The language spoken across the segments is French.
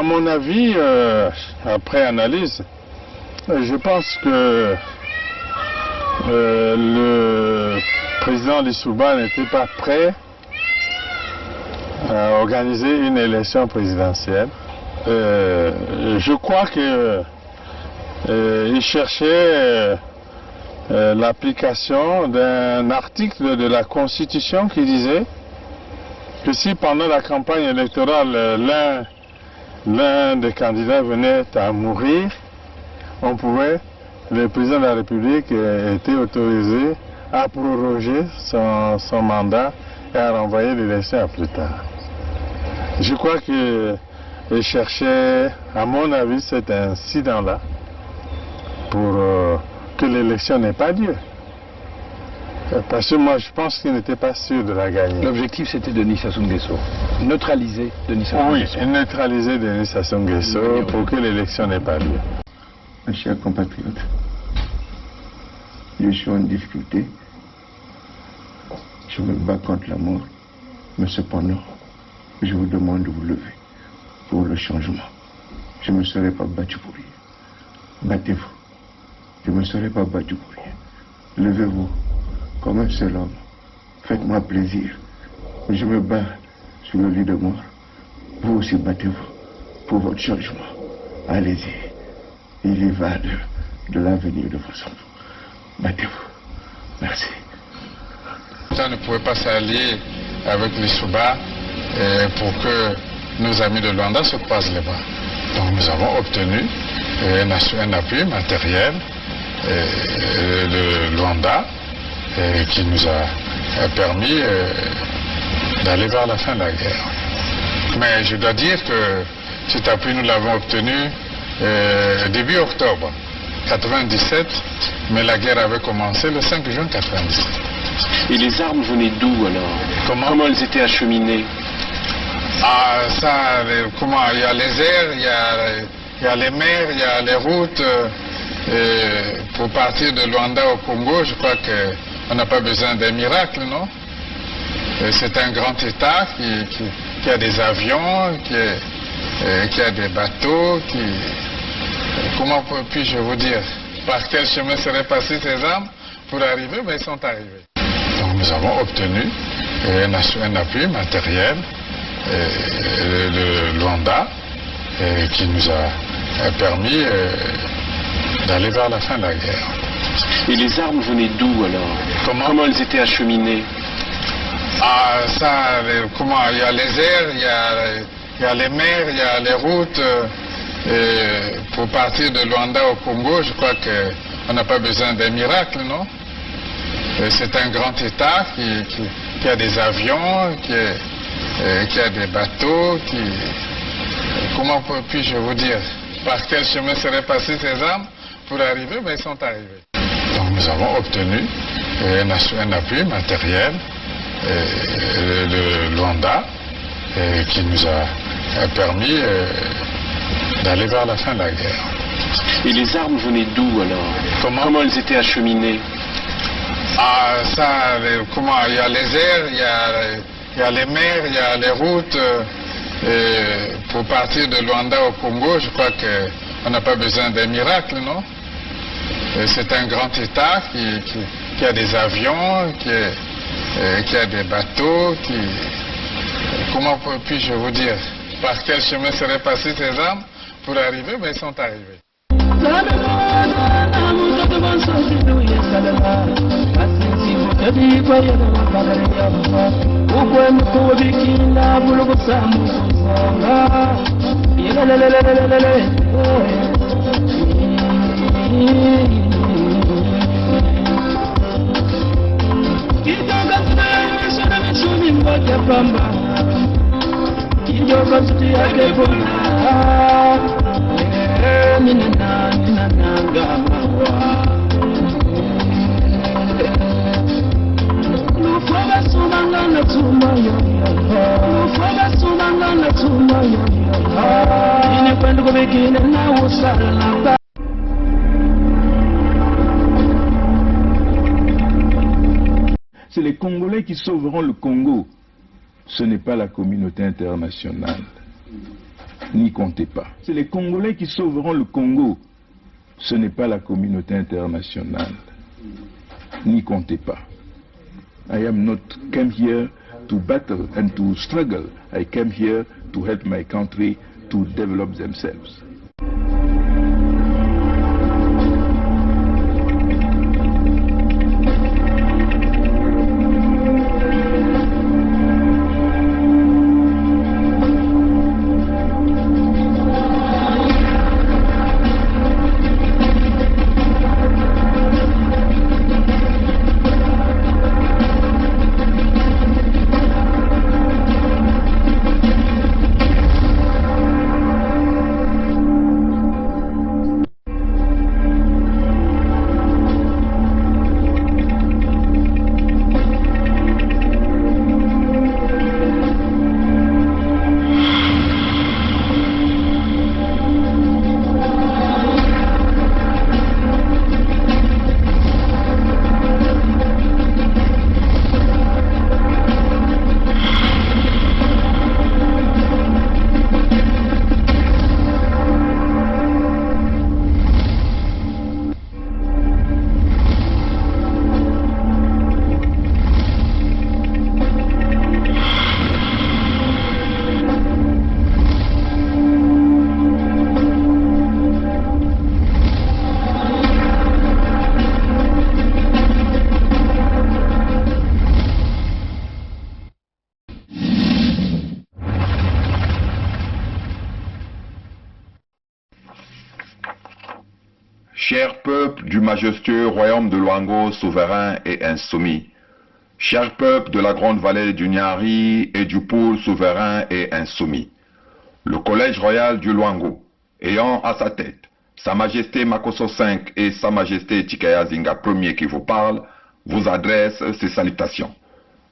à mon avis, après analyse, je pense que le président Lissouba n'était pas prêt à organiser une élection présidentielle. Je crois qu'il cherchait l'application d'un article de la Constitution qui disait que si pendant la campagne électorale l'un des candidats venait à mourir, le président de la République était autorisé à proroger son mandat et à renvoyer l'élection à plus tard. Je crois qu'il cherchait, à mon avis, cet incident-là pour que l'élection n'ait pas lieu. Parce que moi, je pense qu'il n'était pas sûr de la gagner. L'objectif, c'était Denis Sassou Nguesso. Neutraliser Denis Sassou Nguesso. Oui, neutraliser Denis Sassou Nguesso pour que l'élection n'ait pas lieu. Mes chers compatriotes, je suis en difficulté. Je me bats contre la mort. Mais cependant, je vous demande de vous lever pour le changement. Je ne me serai pas battu pour rien. Battez-vous. Je ne me serai pas battu pour rien. Levez-vous comme un seul homme. Faites-moi plaisir. Je me bats sur le lit de mort. Vous aussi battez-vous pour votre changement. Allez-y. Il y va de l'avenir de vos enfants. Battez-vous. Merci. Ça ne pouvait pas s'allier avec les Souba pour que nos amis de Luanda se croisent les bras. Donc nous avons obtenu un appui matériel de Luanda qui nous a permis d'aller vers la fin de la guerre. Mais je dois dire que cet appui nous l'avons obtenu début octobre 97, mais la guerre avait commencé le 5 juin 97. Et les armes venaient d'où alors? Comment elles étaient acheminées? Ah, ça, comment? Il y a les airs, il y a les mers, il y a les routes. Pour partir de Luanda au Congo, je crois qu'on n'a pas besoin d'un miracle, non? C'est un grand État qui a des avions, qui a des bateaux, comment puis-je vous dire? Par quel chemin seraient passées ces armes pour arriver? Mais ils sont arrivés. Donc nous avons obtenu un appui matériel de Luanda qui nous a permis d'aller vers la fin de la guerre. Et les armes venaient d'où alors? Comment elles étaient acheminées? Ah, ça, comment? Il y a les airs, il y a les mers, il y a les routes. Pour partir de Luanda au Congo, je crois qu'on n'a pas besoin d'un miracle, non? C'est un grand État qui a des avions, qui a des bateaux, comment puis-je vous dire? Par quel chemin seraient passées ces armes pour arriver? Mais ils sont arrivés. Donc nous avons obtenu un appui matériel de Luanda qui nous a permis d'aller vers la fin de la guerre. Et les armes venaient d'où alors? Comment elles étaient acheminées? Ah, ça, comment? Il y a les airs, il y a les mers, il y a les routes. Pour partir de Luanda au Congo, je crois qu'on n'a pas besoin d'un miracle, non? C'est un grand État qui a des avions, qui a des bateaux, comment puis-je vous dire? Par quel chemin seraient passées ces armes pour arriver? Mais ils sont arrivés. C'est les Congolais qui sauveront le Congo. Ce n'est pas la communauté internationale. N'y comptez pas. C'est les Congolais qui sauveront le Congo. Ce n'est pas la communauté internationale. N'y comptez pas. I am not came here to battle and to struggle. I came here to help my country to develop themselves. Cher peuple du majestueux royaume de Luango, souverain et insoumis, cher peuple de la grande vallée du Nyari et du pôle souverain et insoumis, le collège royal du Luango, ayant à sa tête Sa Majesté Makosso V et Sa Majesté Tikaya Zinga Ier qui vous parlent, vous adressent ces salutations.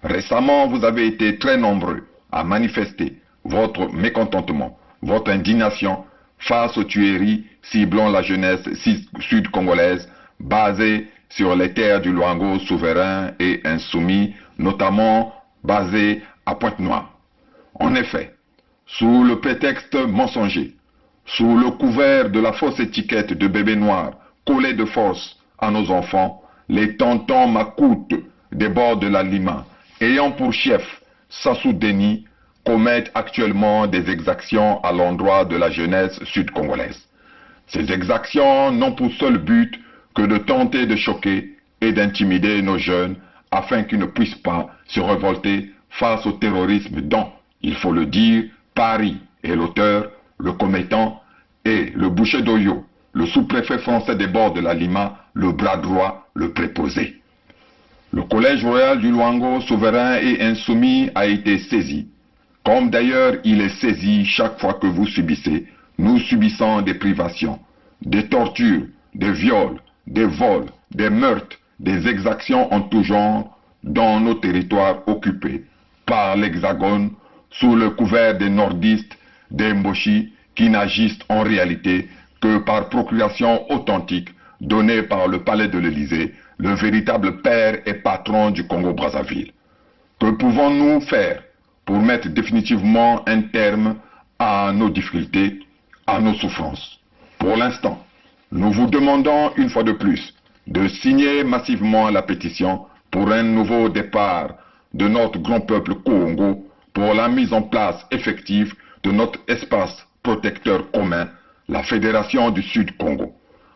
Récemment, vous avez été très nombreux à manifester votre mécontentement, votre indignation face aux tueries ciblant la jeunesse sud-congolaise basée sur les terres du Luango souverain et insoumis, notamment basées à Pointe-Noire. En effet, sous le prétexte mensonger, sous le couvert de la fausse étiquette de bébé noir collée de force à nos enfants, les tontons macoutes des bords de la Lima, ayant pour chef Sassou Deni, commettent actuellement des exactions à l'endroit de la jeunesse sud-congolaise. Ces exactions n'ont pour seul but que de tenter de choquer et d'intimider nos jeunes afin qu'ils ne puissent pas se révolter face au terrorisme dont, il faut le dire, Paris est l'auteur, le commettant, et le boucher d'Oyo, le sous-préfet français des bords de la Lima, le bras droit, le préposé. Le collège royal du Luango, souverain et insoumis, a été saisi, comme d'ailleurs il est saisi chaque fois que vous subissez, nous subissons des privations, des tortures, des viols, des vols, des meurtres, des exactions en tout genre dans nos territoires occupés par l'Hexagone sous le couvert des nordistes, des Mboshi, qui n'agissent en réalité que par procuration authentique donnée par le palais de l'Élysée, le véritable père et patron du Congo-Brazzaville. Que pouvons-nous faire pour mettre définitivement un terme à nos difficultés, à nos souffrances? Pour l'instant, nous vous demandons une fois de plus de signer massivement la pétition pour un nouveau départ de notre grand peuple Congo, pour la mise en place effective de notre espace protecteur commun, la Fédération du Sud-Congo.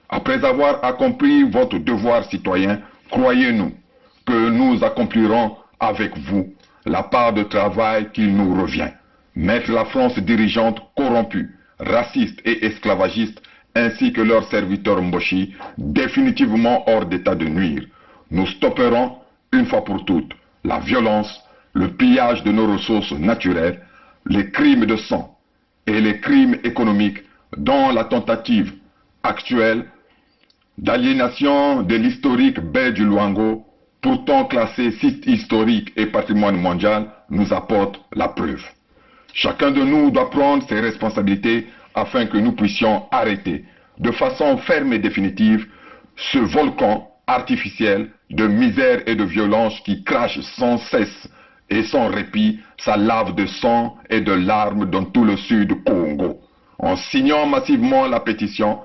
Après avoir accompli votre devoir citoyen, croyez-nous que nous accomplirons avec vous la part de travail qu'il nous revient. Mettre la France dirigeante corrompue, raciste et esclavagiste, ainsi que leurs serviteurs Mboshi, définitivement hors d'état de nuire. Nous stopperons, une fois pour toutes, la violence, le pillage de nos ressources naturelles, les crimes de sang et les crimes économiques dont la tentative actuelle d'aliénation de l'historique baie du Luango, pourtant classé site historique et patrimoine mondial, nous apporte la preuve. Chacun de nous doit prendre ses responsabilités afin que nous puissions arrêter de façon ferme et définitive ce volcan artificiel de misère et de violence qui crache sans cesse et sans répit sa lave de sang et de larmes dans tout le sud Congo. en signant massivement la pétition,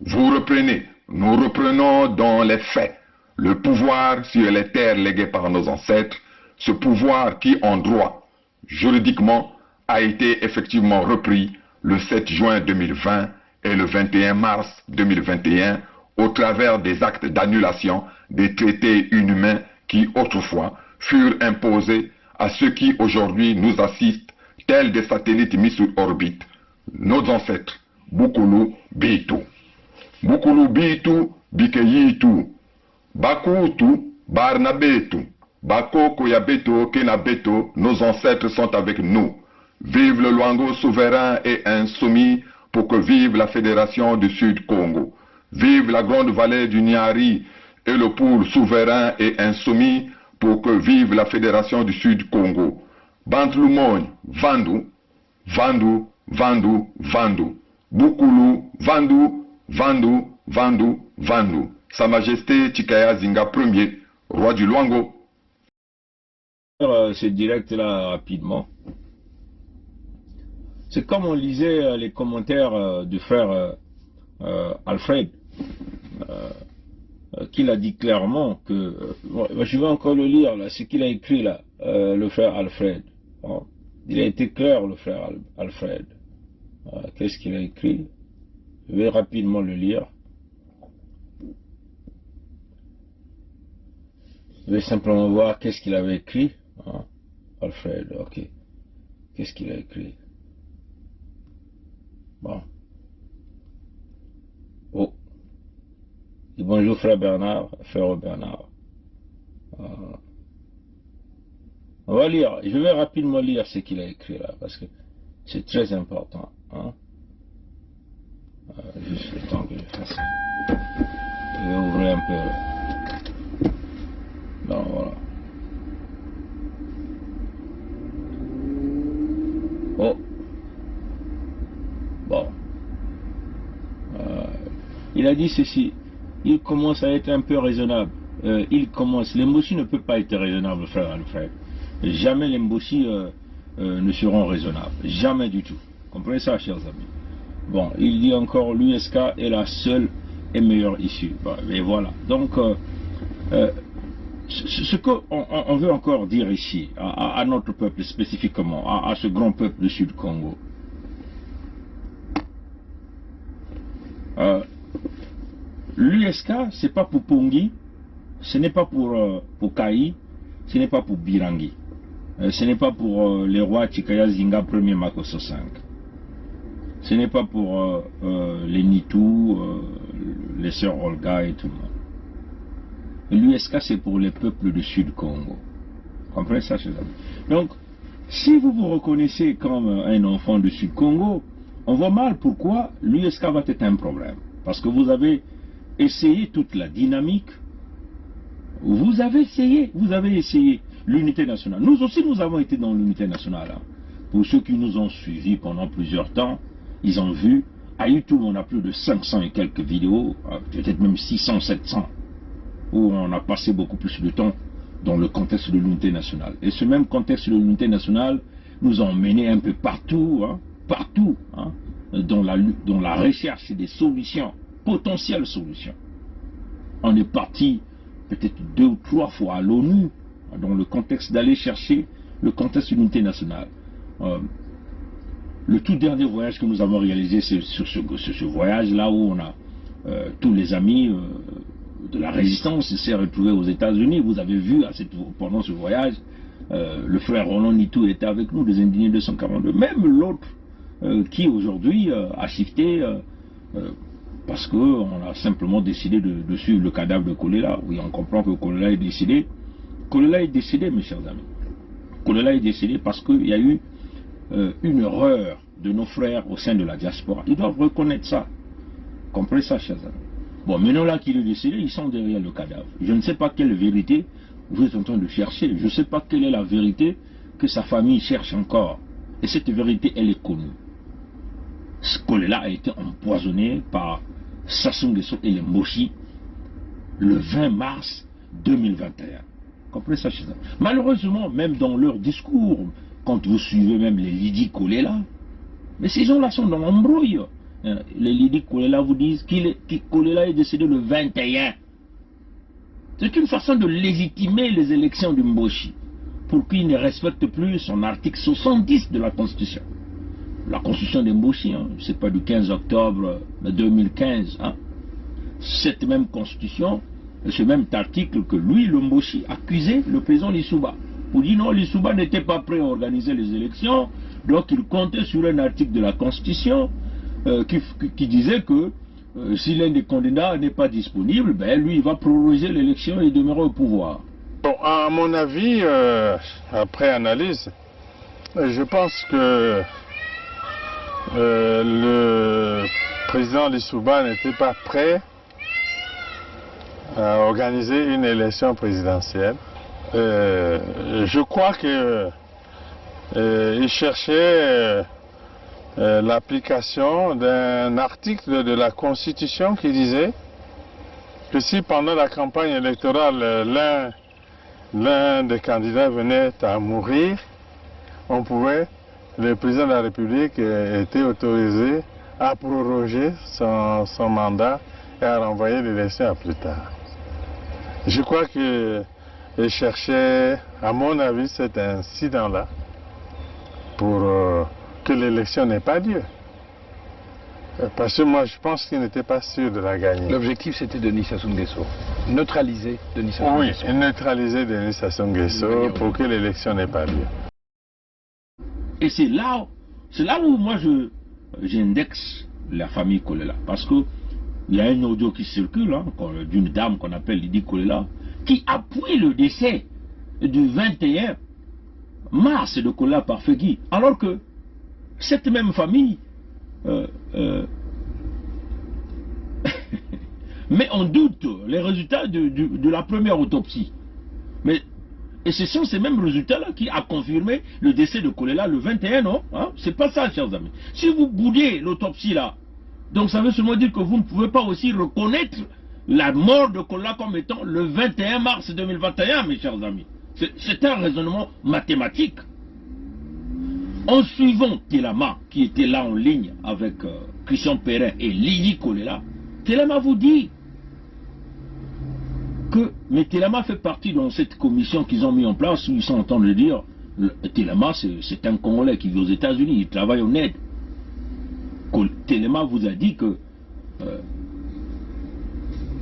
vous reprenez, nous reprenons dans les faits, le pouvoir sur les terres léguées par nos ancêtres, ce pouvoir qui en droit, juridiquement, a été effectivement repris le 7 juin 2020 et le 21 mars 2021 au travers des actes d'annulation des traités inhumains qui autrefois furent imposés à ceux qui aujourd'hui nous assistent, tels des satellites mis sur orbite, nos ancêtres, Bukulu Bitu. Bukulu Bitu Bikeyitu, Bakutu Barnabetu, Bakoko Yabeto Kenabeto, nos ancêtres sont avec nous. Vive le Luango souverain et insoumis pour que vive la Fédération du Sud Congo. Vive la grande vallée du Niari et le Poul souverain et insoumis pour que vive la Fédération du Sud Congo. Bantlumon, Vandu, Vandu, Vandu, Vandu. Bukulu, Vandu, Vandu, Vandu, Vandu. Sa Majesté Chikaya Zinga Ier, roi du Luango. Ce direct-là rapidement. C'est comme on lisait les commentaires du frère Alfred, qu'il a dit clairement que, je vais encore le lire, là, ce qu'il a écrit là, le frère Alfred. Hein. Il a été clair, le frère Alfred. Qu'est-ce qu'il a écrit? Je vais rapidement le lire. Je vais simplement voir qu'est-ce qu'il avait écrit. Hein. Alfred, ok. Qu'est-ce qu'il a écrit? Bon. Oh. Et bonjour frère Bernard, frère Bernard. On va lire, je vais rapidement lire ce qu'il a écrit là, parce que c'est très important. Hein? Juste le temps que je fasse ça. Je vais ouvrir un peu là. Non, voilà. Oh. Bon. Il a dit ceci. Il commence à être un peu raisonnable. L'Emboshi ne peut pas être raisonnable, frère Alfred. Jamais les Mboshi ne seront raisonnables. Jamais du tout. Comprenez ça, chers amis. Bon, il dit encore l'USK est la seule et meilleure issue. Bon, et voilà. Donc, ce qu'on veut encore dire ici, à notre peuple spécifiquement, à ce grand peuple du Sud Congo, l'USK, c'est pas pour Pongi, ce n'est pas pour Kayi, ce n'est pas pour Birangi, ce n'est pas pour les rois Chikaya Zinga 1er Makosso 5, ce n'est pas pour les Nitu, les sœurs Olga et tout le monde. L'USK, c'est pour les peuples du Sud Congo. Comprenez ça, chers amis? Donc, si vous vous reconnaissez comme un enfant du Sud Congo, on voit mal pourquoi l'USK va être un problème. Parce que vous avez essayé toute la dynamique. Vous avez essayé l'unité nationale. Nous aussi, nous avons été dans l'unité nationale. Hein. Pour ceux qui nous ont suivis pendant plusieurs temps, ils ont vu, à YouTube, on a plus de 500 et quelques vidéos, peut-être même 600, 700, où on a passé beaucoup plus de temps dans le contexte de l'unité nationale. Et ce même contexte de l'unité nationale nous a emmenés un peu partout, hein, dans la recherche des solutions, potentielles solutions. On est parti peut-être 2 ou 3 fois à l'ONU, dans le contexte d'aller chercher le contexte de l'unité nationale. Le tout dernier voyage que nous avons réalisé, c'est sur ce voyage-là où on a tous les amis de la résistance s'est retrouvé aux États-Unis. Vous avez vu pendant ce voyage, le frère Roland Nitu était avec nous, des indignés 242. Même l'autre qui aujourd'hui a shifté parce qu'on a simplement décidé de suivre le cadavre de Kolela. Oui, on comprend que Kolela est décédé. Kolela est décédé, mes chers amis. Kolela est décédé parce qu'il y a eu une erreur de nos frères au sein de la diaspora. Ils doivent reconnaître ça. Comprenez ça, chers amis. Bon, maintenant là qu'il est décédé, ils sont derrière le cadavre. Je ne sais pas quelle vérité vous êtes en train de chercher. Je ne sais pas quelle est la vérité que sa famille cherche encore. Et cette vérité, elle est connue. Ce Kolela a été empoisonné par Sassou Nguesso et les Mboshi le 20 mars 2021. Comprenez ça, chers amis. Malheureusement, même dans leur discours, quand vous suivez même les Lydie Kolela, Mais ces gens-là sont dans l'embrouille. Les Lidi Kolela vous disent que Kolela est décédé le 21. C'est une façon de légitimer les élections du Mboshi pour qu'il ne respecte plus son article 70 de la Constitution. La Constitution de Mboshi, hein, c'est pas du 15 octobre 2015. Hein. Cette même Constitution, ce même article que lui, le Mboshi, accusait le président Lissouba. Pour dire non, Lissouba n'était pas prêt à organiser les élections, donc il comptait sur un article de la Constitution qui disait que si l'un des candidats n'est pas disponible, ben lui il va proroger l'élection et demeurer au pouvoir. Bon, à mon avis, après analyse, je pense que le président Lissouba n'était pas prêt à organiser une élection présidentielle. Je crois qu'il cherchait l'application d'un article de la Constitution qui disait que si pendant la campagne électorale l'un des candidats venait à mourir, le président de la République était autorisé à proroger son mandat et à renvoyer l'élection à plus tard. Je crois qu'il cherchait, à mon avis, cet incident-là pour que l'élection n'ait pas lieu. Parce que moi, je pense qu'il n'était pas sûr de la gagner. L'objectif, c'était Denis Sassou Nguesso. Neutraliser Denis Sassou Nguesso. Oui, neutraliser Denis Sassou Nguesso pour que l'élection n'ait pas lieu. Et c'est là où moi j'indexe la famille Kolela. Parce que il y a un audio qui circule hein, d'une dame qu'on appelle Lidi Kolela qui appuie le décès du 21 mars de Kolela par Fegui. Alors que cette même famille met en doute les résultats de la première autopsie. Et ce sont ces mêmes résultats-là qui a confirmé le décès de Kolela le 21, non hein? C'est pas ça, chers amis. Si vous boudez l'autopsie là, donc ça veut seulement dire que vous ne pouvez pas aussi reconnaître la mort de Kolela comme étant le 21 mars 2021, mes chers amis. C'est un raisonnement mathématique. En suivant Télama, qui était là en ligne avec Christian Perrin et Lidi Kolela, Télama vous dit que, mais Télama fait partie de cette commission qu'ils ont mis en place où ils sont en train de dire, Télama c'est un Congolais qui vit aux États-Unis, il travaille en aide. Télama vous a dit que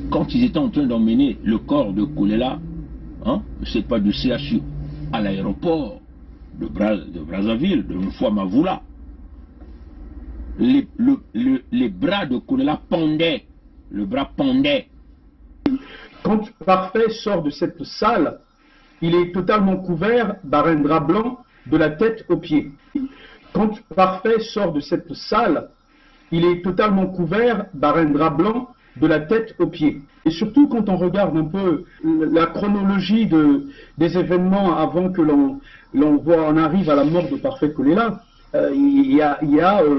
quand ils étaient en train d'emmener le corps de Kolela, hein, c'est pas du CHU, à l'aéroport de Brazzaville, de Mfouamavoula, les bras de Kolela pendaient, le bras pendait. Quand Parfait sort de cette salle, il est totalement couvert par un drap blanc de la tête aux pieds. Quand Parfait sort de cette salle, il est totalement couvert par un drap blanc de la tête aux pieds. Et surtout quand on regarde un peu la chronologie des événements avant que on arrive à la mort de Parfait Kolela, il y a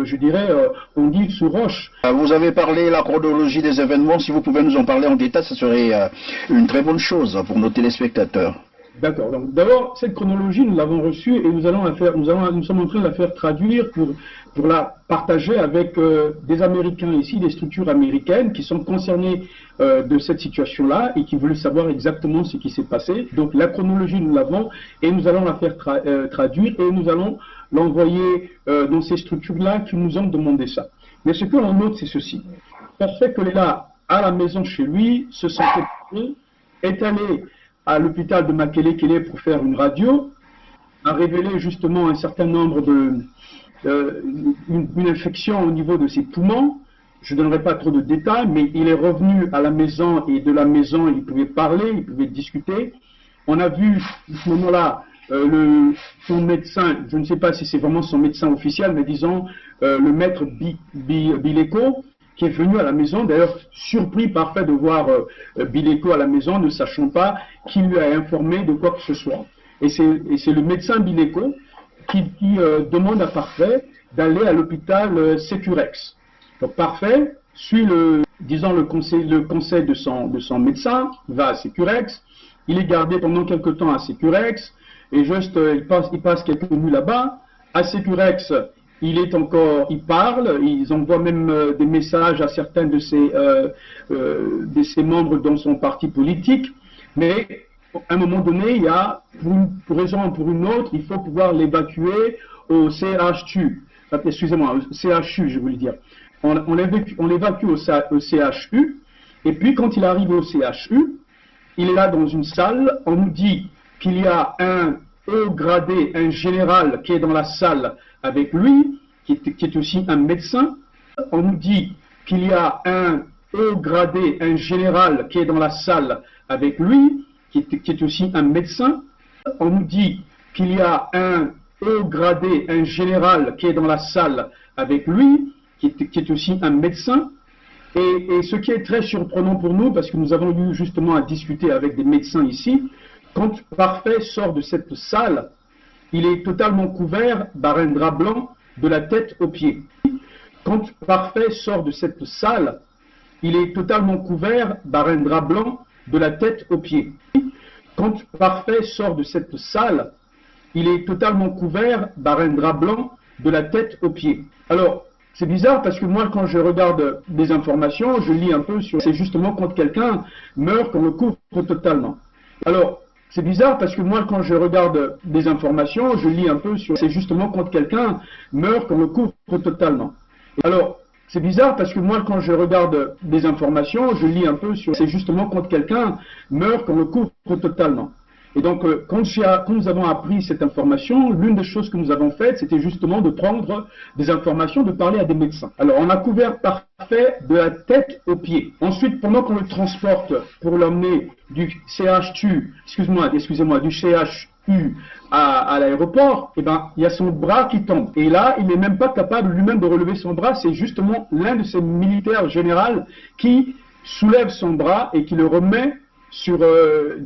je dirais, on dit sous roche. Vous avez parlé de la chronologie des événements, si vous pouvez nous en parler en détail, ce serait une très bonne chose pour nos téléspectateurs. D'accord. Donc d'abord, cette chronologie, nous l'avons reçue et nous sommes en train de la faire traduire pour la partager avec des Américains ici, des structures américaines qui sont concernées de cette situation-là et qui veulent savoir exactement ce qui s'est passé. Donc la chronologie, nous l'avons et nous allons la faire traduire et nous allons l'envoyer dans ces structures-là qui nous ont demandé ça. Mais ce que l'on note, c'est ceci. Parfait Kolela, à la maison chez lui, se sentait bien, est allé à l'hôpital de Makele pour faire une radio, a révélé justement un certain nombre une infection au niveau de ses poumons. Je ne donnerai pas trop de détails, mais il est revenu à la maison et de la maison, il pouvait parler, il pouvait discuter. On a vu à ce moment-là son médecin, je ne sais pas si c'est vraiment son médecin officiel, mais disons le maître Bileko, qui est venu à la maison, d'ailleurs surpris Parfait de voir Bileko à la maison, ne sachant pas qui lui a informé de quoi que ce soit. Et c'est le médecin Bileko qui demande à Parfait d'aller à l'hôpital Sécurex. Donc Parfait suit le conseil de son médecin, va à Sécurex, il est gardé pendant quelques temps à Sécurex, et juste il passe quelques nuits là-bas. À Sécurex, il parle, ils envoient même des messages à certains de ses membres dans son parti politique, mais à un moment donné, il y a, pour raison ou pour une autre, il faut pouvoir l'évacuer au CHU. Excusez-moi, au CHU, je voulais dire. On l'évacue au CHU, et puis quand il arrive au CHU, il est là dans une salle, on nous dit qu'il y a un haut gradé, un général qui est dans la salle avec lui, qui est aussi un médecin. On nous dit qu'il y a un haut gradé, un général qui est dans la salle avec lui, qui est aussi un médecin. On nous dit qu'il y a un haut gradé, un général qui est dans la salle avec lui, qui est aussi un médecin. Et ce qui est très surprenant pour nous, parce que nous avons eu justement à discuter avec des médecins ici, quand Parfait sort de cette salle, il est totalement couvert par un drap blanc de la tête aux pieds. Quand Parfait sort de cette salle, il est totalement couvert par un drap blanc de la tête aux pieds. Quand Parfait sort de cette salle, il est totalement couvert par un drap blanc de la tête aux pieds. Alors, c'est bizarre parce que moi, quand je regarde des informations, je lis un peu sur... C'est justement quand quelqu'un meurt qu'on le couvre totalement. Alors, c'est bizarre parce que moi, quand je regarde des informations, je lis un peu sur... C'est justement quand quelqu'un meurt qu'on le couvre totalement. Alors, c'est bizarre parce que moi, quand je regarde des informations, je lis un peu sur... C'est justement quand quelqu'un meurt qu'on le couvre totalement. Et donc, quand nous avons appris cette information, l'une des choses que nous avons faites, c'était justement de prendre des informations, de parler à des médecins. Alors, on a couvert Parfait de la tête aux pieds. Ensuite, pendant qu'on le transporte pour l'emmener du CHU, excusez-moi, du CHU à l'aéroport, eh ben, il y a son bras qui tombe. Et là, il n'est même pas capable lui-même de relever son bras. C'est justement l'un de ces militaires généraux qui soulève son bras et qui le remet sur, le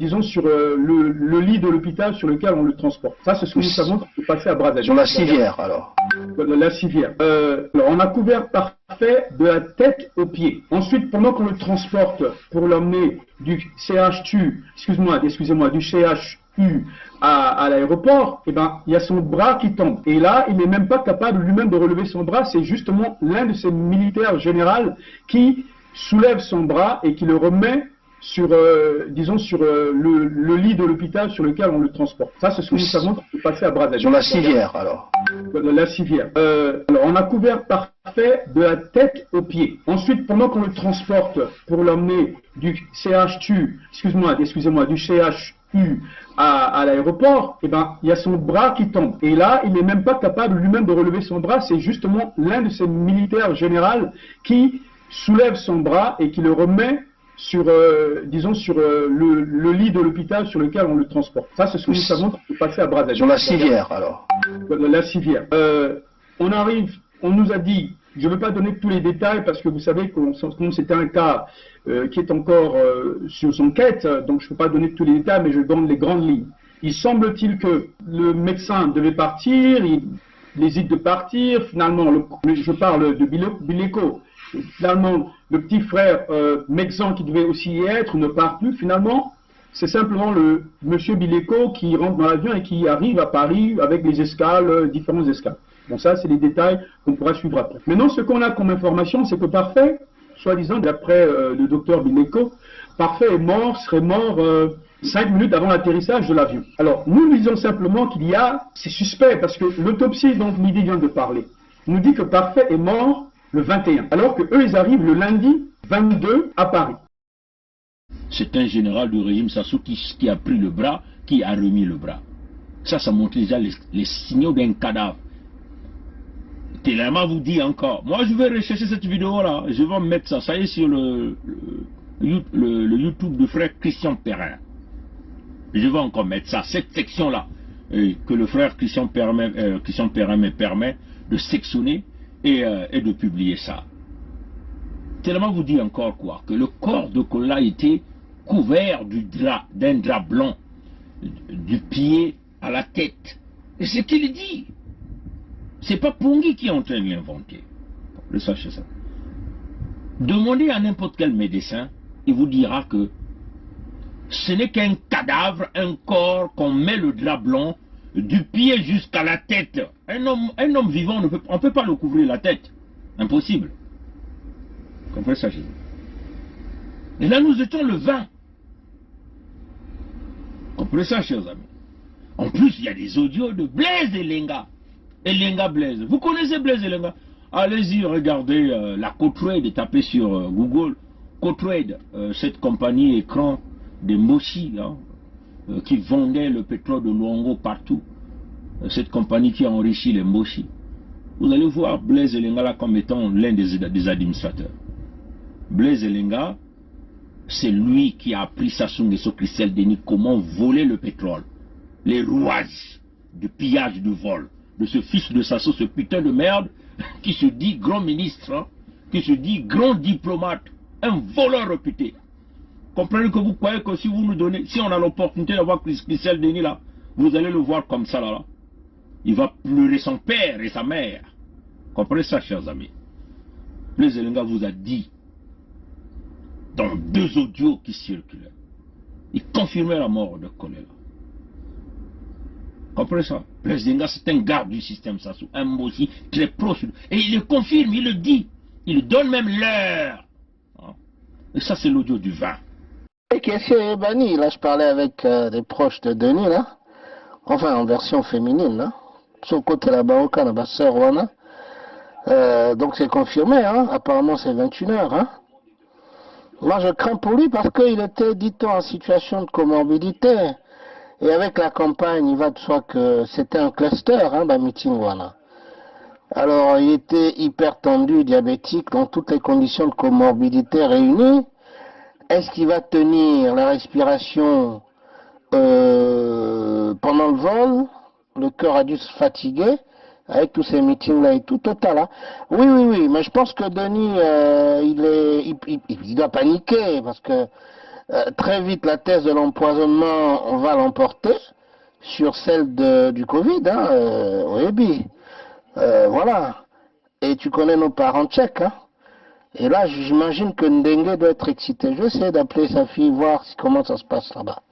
lit de l'hôpital sur lequel on le transporte. Ça, c'est ce que nous savons qui s'est passé à Brazzaville. Sur la civière, alors. La civière. Alors, on a couvert Parfait de la tête aux pieds. Ensuite, pendant qu'on le transporte pour l'emmener du CHU, excusez-moi, du CHU à l'aéroport, eh ben, il y a son bras qui tombe. Et là, il n'est même pas capable lui-même de relever son bras. C'est justement l'un de ces militaires généraux qui soulève son bras et qui le remet sur, le lit de l'hôpital sur lequel on le transporte. Ça, c'est ce que nous savons qui s'est passé à Brazzaville. Sur la civière, alors. La civière. Alors, on a couvert Parfait de la tête aux pieds. Ensuite, pendant qu'on le transporte pour l'emmener du CHU, excusez-moi, du CHU à l'aéroport, eh ben, il y a son bras qui tombe. Et là, il n'est même pas capable lui-même de relever son bras. C'est justement l'un de ces militaires généraux qui soulève son bras et qui le remet sur, le lit de l'hôpital sur lequel on le transporte. Ça, c'est ce que nous savons qui s'est passé à Brazzaville. Sur la civière, alors. La civière. On nous a dit, je ne veux pas donner tous les détails parce que vous savez que c'était un cas qui est encore sur son quête, donc je ne peux pas donner tous les détails, mais je donne les grandes lignes. Il semble-t-il que le médecin devait partir, il hésite de partir, finalement, je parle de Bileko. Finalement, le petit frère Mexan qui devait aussi y être ne part plus. Finalement, c'est simplement le monsieur Bileko qui rentre dans l'avion et qui arrive à Paris avec les escales, différentes escales. Bon, ça, c'est les détails qu'on pourra suivre après. Maintenant, ce qu'on a comme information, c'est que Parfait, soi-disant, d'après le docteur Bileko, Parfait serait mort 5 minutes avant l'atterrissage de l'avion. Alors, nous disons simplement qu'il y a, c'est suspect, parce que l'autopsie dont Midi vient de parler nous dit que Parfait est mort le 21, alors que eux ils arrivent le lundi 22 à Paris. C'est un général du régime Sassou qui a pris le bras, qui a remis le bras. Ça montre déjà les signaux d'un cadavre. Tellement vous dit encore. Moi je vais rechercher cette vidéo là, je vais mettre ça y est sur le YouTube de frère Christian Perrin. Je vais encore mettre ça, cette section là, que le frère Christian Perrin me permet de sectionner et de publier ça. Tellement vous dit encore quoi, que le corps de Kola était couvert d'un drap blanc, du pied à la tête. Et c'est ce qu'il dit. C'est pas Pongui qui est en train de l'inventer. Le sachez ça. Demandez à n'importe quel médecin, il vous dira que ce n'est qu'un cadavre, un corps qu'on met le drap blanc du pied jusqu'à la tête. Un homme vivant, on ne peut pas le couvrir la tête. Impossible. Vous comprenez ça, chez nous? Et là, nous étions le 20. Vous comprenez ça, chers amis? En plus, il y a des audios de Blaise Elenga. Elenga Blaise. Vous connaissez Blaise Elenga? Allez-y, regardez la Cotrade, tapez sur Google. Cotrade, cette compagnie écran de Moshi, hein, qui vendait le pétrole de Luango partout. Cette compagnie qui a enrichi les Moshi. Vous allez voir Blaise Elenga là comme étant l'un des administrateurs. Blaise Elenga, c'est lui qui a appris Sassou Nguesso Christelle Denis comment voler le pétrole. Les rouages de pillage, de vol de ce fils de Sassou, ce putain de merde qui se dit grand ministre, hein, qui se dit grand diplomate, un voleur réputé. Comprenez que vous croyez que si vous nous donnez, si on a l'opportunité d'avoir Christelle Denis là, vous allez le voir comme ça là. Il va pleurer son père et sa mère. Comprenez ça, chers amis. Blaise Elenga vous a dit, dans 2 audios qui circulaient, il confirmait la mort de Kolela. Comprenez ça? Blaise Elenga, c'est un garde du système Sassou, un mot aussi très proche. Et il le confirme, il le dit. Il donne même l'heure. Et ça, c'est l'audio du 20. Et qu'est-ce que banni? Là, je parlais avec des proches de Denis, là. Enfin, en version féminine, là. Sur le côté là-bas, au Canada, sœur Wana. Donc, c'est confirmé, hein. Apparemment, c'est 21h, hein. Moi, je crains pour lui parce qu'il était, dit-on, en situation de comorbidité. Et avec la campagne, il va de soi que c'était un cluster, hein, bah, meeting Wana. Alors, il était hyper tendu, diabétique, dans toutes les conditions de comorbidité réunies. Est-ce qu'il va tenir la respiration pendant le vol? Le cœur a dû se fatiguer avec tous ces meetings-là et tout, total. Hein. Oui, mais je pense que Denis, il doit paniquer parce que très vite, la thèse de l'empoisonnement, on va l'emporter sur celle du Covid, hein, au Ebi. Voilà. Et tu connais nos parents tchèques, hein. Et là, j'imagine que Ndengue doit être excité. Je vais essayer d'appeler sa fille, voir comment ça se passe là-bas.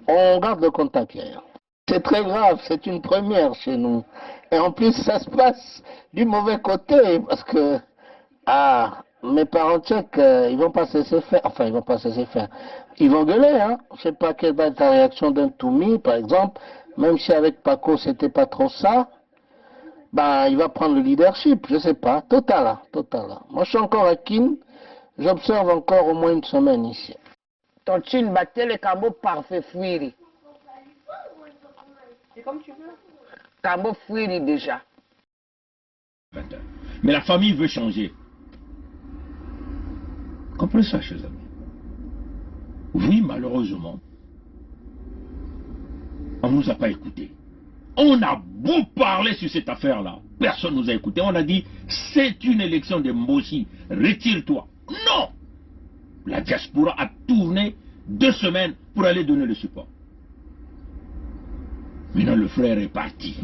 On garde le contact hier. C'est très grave, c'est une première chez nous. Et en plus, ça se passe du mauvais côté, parce que, mes parents tchèques, ils vont pas se laisser faire. Enfin, ils vont pas se laisser faire. Ils vont gueuler, hein. Je sais pas quelle va être la réaction d'un Toumi, par exemple. Même si avec Paco, c'était pas trop ça. Ben, il va prendre le leadership, je sais pas, total. Moi, je suis encore à Kin, j'observe encore au moins une semaine ici. Ton chin battait le cambo parfait fuiri. C'est comme tu veux. Cambo fuiri déjà. Mais la famille veut changer. Comprenez ça, chers amis. Oui, malheureusement, on ne nous a pas écoutés. On a beau parler sur cette affaire-là, personne ne nous a écouté. On a dit, c'est une élection de Moshi, retire-toi. Non! La diaspora a tourné 2 semaines pour aller donner le support. Maintenant, le frère est parti.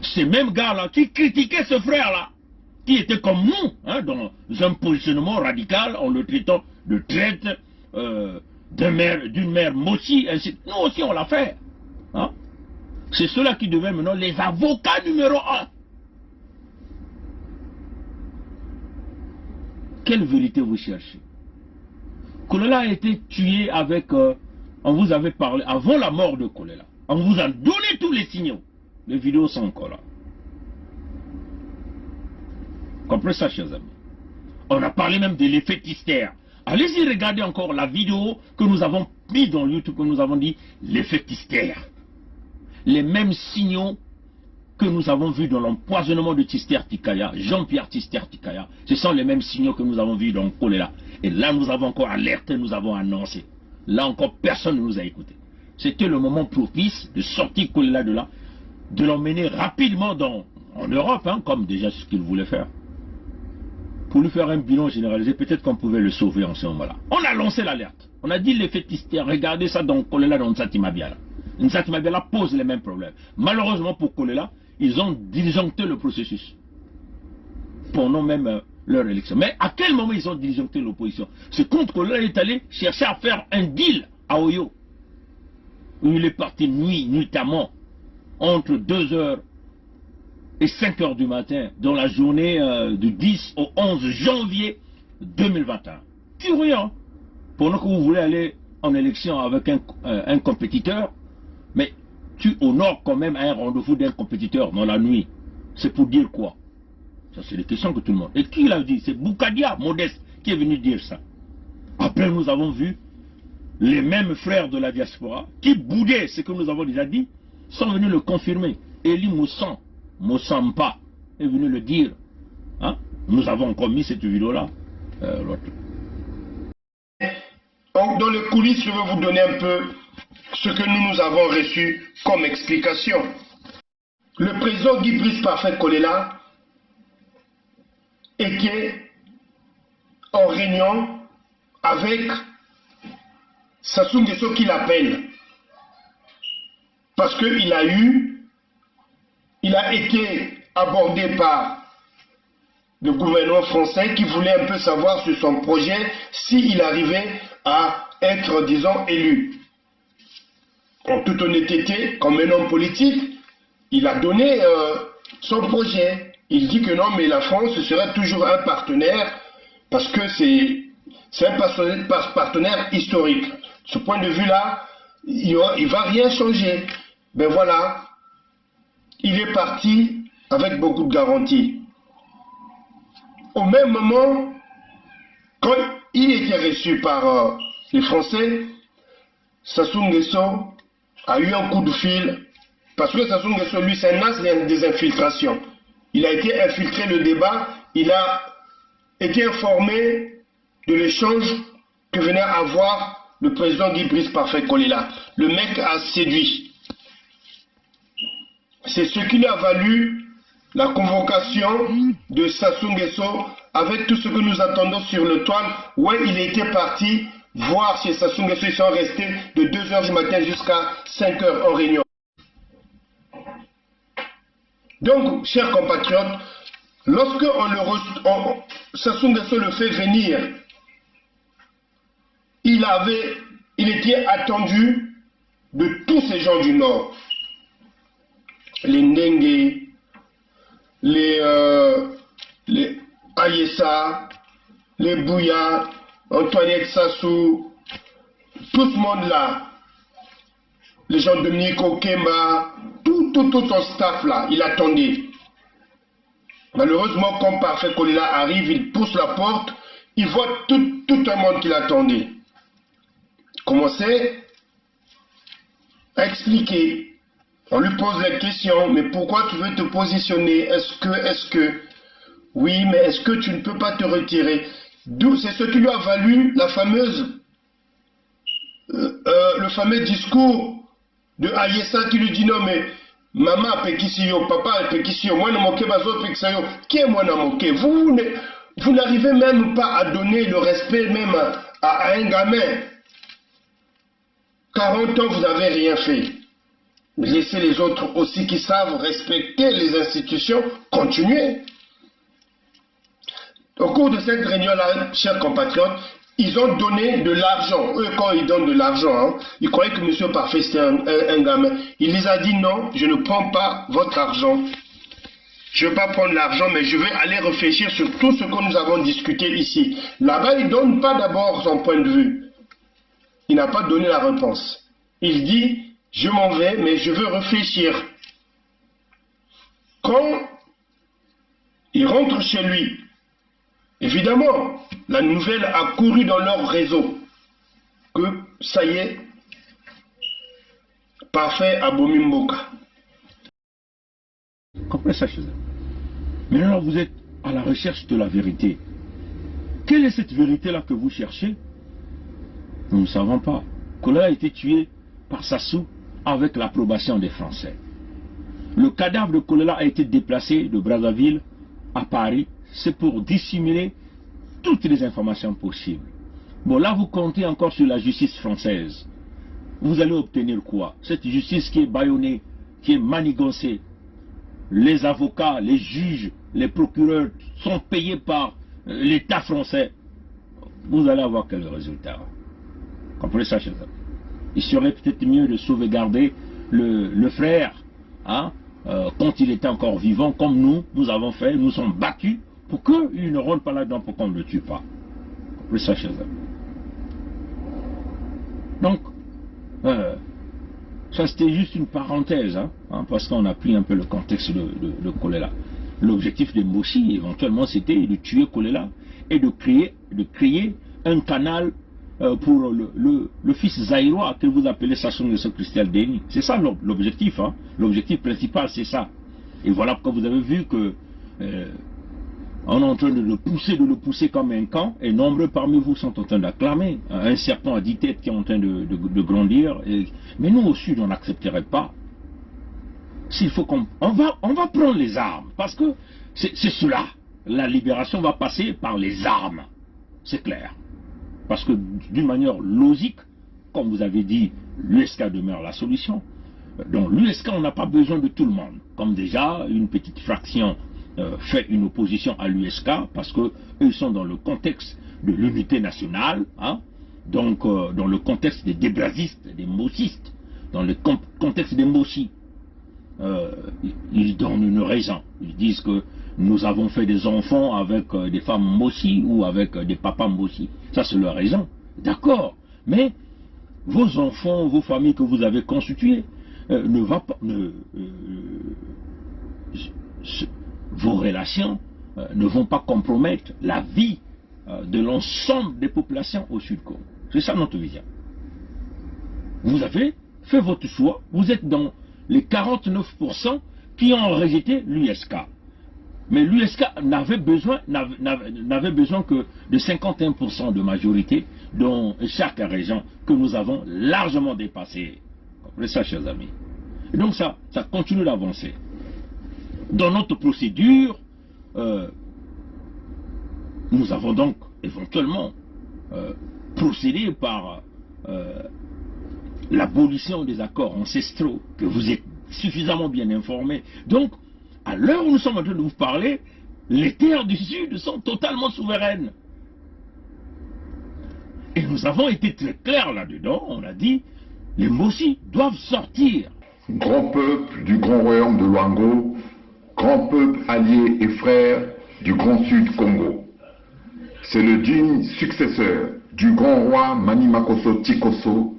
Ces mêmes gars-là qui critiquaient ce frère-là, qui était comme nous, hein, dans un positionnement radical, en le traitant de traite d'une mère Moshi, ainsi. Nous aussi, on l'a fait. Hein? C'est ceux-là qui deviennent maintenant les avocats numéro 1. Quelle vérité vous cherchez? Kolela a été tué avec... on vous avait parlé, avant la mort de Kolela, on vous a donné tous les signaux. Les vidéos sont encore là. Comprenez ça, chers amis? On a parlé même de l'effet Tister. Allez-y regarder encore la vidéo que nous avons mise dans YouTube, que nous avons dit l'effet Tister. Les mêmes signaux que nous avons vus dans l'empoisonnement de Tister Tikaya, Jean-Pierre Tister Tikaya, ce sont les mêmes signaux que nous avons vus dans Kolela. Et là, nous avons encore alerté, nous avons annoncé. Là encore, personne ne nous a écoutés. C'était le moment propice de sortir Kolela de là, de l'emmener rapidement en Europe, hein, comme déjà ce qu'il voulait faire. Pour lui faire un bilan généralisé, peut-être qu'on pouvait le sauver en ce moment-là. On a lancé l'alerte. On a dit l'effet Tister, regardez ça dans Kolela, dans Nsati Mabiala. Nsati Mabiala pose les mêmes problèmes. Malheureusement pour Kolela, ils ont disjoncté le processus. Pendant même leur élection. Mais à quel moment ils ont disjoncté l'opposition? C'est quand Kolela est allé chercher à faire un deal à Oyo. Où il est parti nuitamment entre 2h et 5h du matin dans la journée du 10 au 11 janvier 2021. Curieux, pendant que vous voulez aller en élection avec un compétiteur, mais tu honores quand même un rendez-vous d'un compétiteur dans la nuit. C'est pour dire quoi? Ça, c'est des questions que tout le monde... Et qui l'a dit? C'est Boukadia, Modeste, qui est venu dire ça. Après, nous avons vu les mêmes frères de la diaspora qui boudaient ce que nous avons déjà dit, sont venus le confirmer. Eli Moussan, Moussampa, est venu le dire. Hein? Nous avons commis cette vidéo-là. Donc, dans les coulisses, je vais vous donner un peu ce que nous avons reçu comme explication. Le président Guy Brice Parfait Kolela était en réunion avec Sassou Nguesso qui l'appelle. Parce qu'il a été abordé par le gouvernement français qui voulait un peu savoir sur son projet s'il arrivait à être, disons, élu. En toute honnêteté, comme un homme politique, il a donné son projet. Il dit que non, mais la France serait toujours un partenaire parce que c'est un partenaire historique. De ce point de vue-là, il ne va rien changer. Ben voilà, il est parti avec beaucoup de garanties. Au même moment, quand il était reçu par les Français, Sassou Nguesso a eu un coup de fil, parce que Sassou Nguesso, lui, c'est un as des infiltrations. Il a été infiltré le débat, il a été informé de l'échange que venait avoir le président Guy Brice Parfait Kolela. Le mec a séduit. C'est ce qui lui a valu la convocation de Sassou Nguesso avec tout ce que nous attendons sur le toit, où il était parti voir si Sassou Nguesso. Ils sont restés de 2h du matin jusqu'à 5h en réunion. Donc, chers compatriotes, lorsque Sassou Nguesso le fait venir, il était attendu de tous ces gens du Nord. Les Ndengue, les Ayessa, les Bouya, Antoinette Sassou, tout ce monde-là, les gens de Dominique Okemba, tout son staff là, il attendait. Malheureusement, quand Parfait Kolela arrive, il pousse la porte, il voit tout un monde qui l'attendait. Commencez à expliquer. On lui pose la question, mais pourquoi tu veux te positionner? Est-ce que... Oui, mais est-ce que tu ne peux pas te retirer? C'est ce qui lui a valu la fameuse... le fameux discours de Ayessa qui lui dit non, mais maman pekisiyo, papa pekisiyo, moi ne moquez pas autres pekisiyo. Qui est moi n'a moqué? Vous n'arrivez même pas à donner le respect même à un gamin. 40 ans, vous n'avez rien fait. Laissez les autres aussi qui savent respecter les institutions continuer. Au cours de cette réunion-là, chers compatriotes, ils ont donné de l'argent. Eux, quand ils donnent de l'argent, ils croyaient que M. Parfait c'était un gamin. Il les a dit non, je ne prends pas votre argent. Je ne vais pas prendre l'argent, mais je vais aller réfléchir sur tout ce que nous avons discuté ici. Là-bas, il ne donne pas d'abord son point de vue. Il n'a pas donné la réponse. Il dit, je m'en vais, mais je veux réfléchir. Quand il rentre chez lui, évidemment, la nouvelle a couru dans leur réseau que, ça y est, Parfait à Bomimboka. Comprenez ça chez eux. Maintenant, vous êtes à la recherche de la vérité. Quelle est cette vérité-là que vous cherchez? Nous ne savons pas. Kolela a été tué par Sassou avec l'approbation des Français. Le cadavre de Kolela a été déplacé de Brazzaville à Paris. C'est pour dissimuler toutes les informations possibles. Bon, là, vous comptez encore sur la justice française. Vous allez obtenir quoi? Cette justice qui est bâillonnée, qui est manigancée. Les avocats, les juges, les procureurs sont payés par l'État français. Vous allez avoir quel résultat? Comprenez ça, chers amis? Il serait peut-être mieux de sauvegarder le frère hein, quand il était encore vivant, comme nous avons fait, nous sommes battus pour qu'il ne rentre pas là-dedans, pour qu'on ne le tue pas. Comprenez ça, chers amis. Donc, ça c'était juste une parenthèse, hein, parce qu'on a pris un peu le contexte de Kolela. L'objectif de Moshi, éventuellement, c'était de tuer Kolela et de créer un canal pour le fils zaïrois que vous appelez Sassou Nguesso Christelle Denis. C'est ça l'objectif, hein. L'objectif principal, c'est ça. Et voilà pourquoi vous avez vu que on est en train de le pousser comme un camp, et nombreux parmi vous sont en train d'acclamer. Un serpent à 10 têtes qui est en train de grandir. Mais nous au sud, on n'accepterait pas. S'il faut qu'on va prendre les armes, parce que c'est cela. La libération va passer par les armes. C'est clair. Parce que d'une manière logique, comme vous avez dit, l'USK demeure la solution. Donc l'USK, on n'a pas besoin de tout le monde. Comme déjà, une petite fraction fait une opposition à l'USK, parce qu'eux sont dans le contexte de l'unité nationale, hein, donc dans le contexte des débrasistes, des mossistes, dans le contexte des mochis. Ils donnent une raison. Ils disent que nous avons fait des enfants avec des femmes mochis ou avec des papas mochis. Ça, c'est leur raison. D'accord. Mais vos enfants, vos familles que vous avez constituées, vos relations ne vont pas compromettre la vie de l'ensemble des populations au Sud-Congo. C'est ça notre vision. Vous avez fait votre choix. Vous êtes dans les 49% qui ont rejeté l'USK. Mais l'USK n'avait besoin que de 51% de majorité dans chaque région que nous avons largement dépassé. Comprenez ça, chers amis. Et donc ça continue d'avancer. Dans notre procédure, nous avons donc éventuellement procédé par l'abolition des accords ancestraux, que vous êtes suffisamment bien informés. Donc, à l'heure où nous sommes en train de vous parler, les terres du Sud sont totalement souveraines. Et nous avons été très clairs là-dedans. On a dit, les Moshi doivent sortir. Grand peuple du grand royaume de Luango, grand peuple allié et frère du grand Sud Congo. C'est le digne successeur du grand roi Mani Makosso Tikosso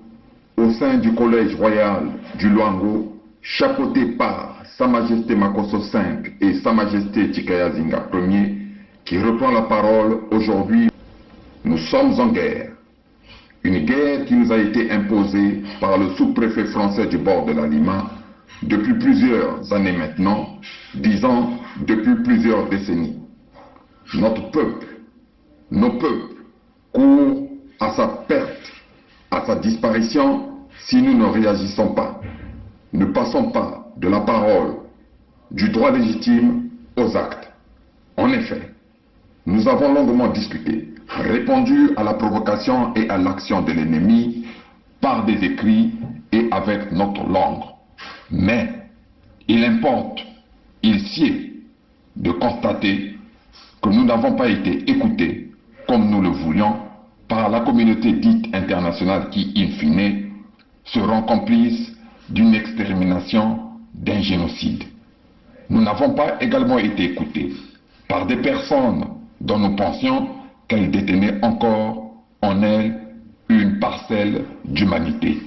au sein du collège royal du Luango, chapeauté par Sa Majesté Makosso V et Sa Majesté Tikaya Zinga Ier, qui reprend la parole aujourd'hui. Nous sommes en guerre. Une guerre qui nous a été imposée par le sous-préfet français du bord de la Lima depuis plusieurs années maintenant, disons depuis plusieurs décennies. Notre peuple, nos peuples, courent à sa perte, à sa disparition si nous ne réagissons pas. Ne passons pas de la parole, du droit légitime aux actes. En effet, nous avons longuement discuté, répondu à la provocation et à l'action de l'ennemi par des écrits et avec notre langue. Mais il importe, il sied de constater que nous n'avons pas été écoutés comme nous le voulions par la communauté dite internationale qui, in fine, seront complices d'une extermination, d'un génocide. Nous n'avons pas également été écoutés par des personnes dont nous pensions qu'elles détenaient encore en elles une parcelle d'humanité,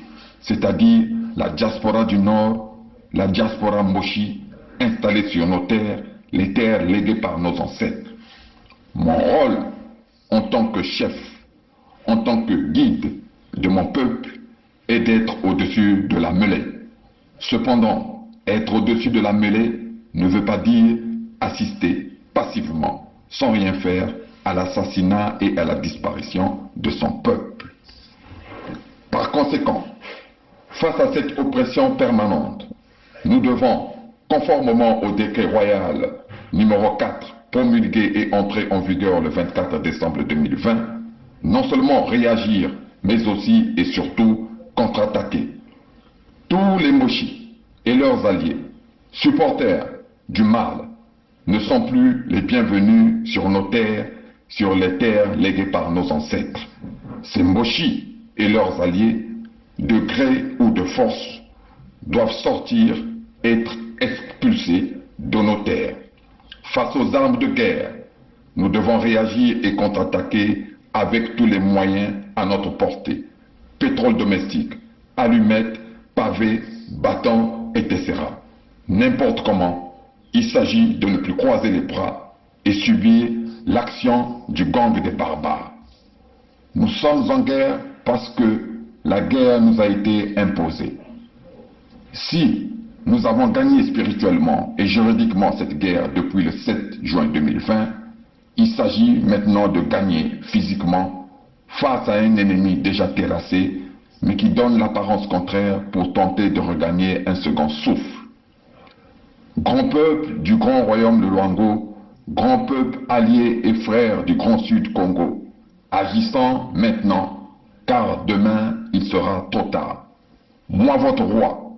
c'est-à-dire la diaspora du Nord, la diaspora Moshi, installée sur nos terres, les terres léguées par nos ancêtres. Mon rôle, en tant que chef, en tant que guide de mon peuple, est d'être au-dessus de la mêlée. Cependant, être au-dessus de la mêlée ne veut pas dire assister passivement, sans rien faire, à l'assassinat et à la disparition de son peuple. Par conséquent, face à cette oppression permanente, nous devons, conformément au décret royal numéro 4, promulgué et entré en vigueur le 24 décembre 2020, non seulement réagir, mais aussi et surtout contre-attaquer. Tous les Moshi et leurs alliés, supporters du mal, ne sont plus les bienvenus sur nos terres, sur les terres léguées par nos ancêtres. Ces Moshi et leurs alliés, de gré ou de force, doivent sortir, être expulsés de nos terres. Face aux armes de guerre, nous devons réagir et contre-attaquer avec tous les moyens à notre portée. Pétrole domestique, allumettes, pavés, bâtons, etc. N'importe comment, il s'agit de ne plus croiser les bras et subir l'action du gang des barbares. Nous sommes en guerre parce que la guerre nous a été imposée. Si nous avons gagné spirituellement et juridiquement cette guerre depuis le 7 juin 2020, il s'agit maintenant de gagner physiquement face à un ennemi déjà terrassé, mais qui donne l'apparence contraire pour tenter de regagner un second souffle. Grand peuple du grand royaume de Luango, grand peuple allié et frère du grand sud Congo, agissant maintenant, car demain il sera trop tard. Moi, votre roi,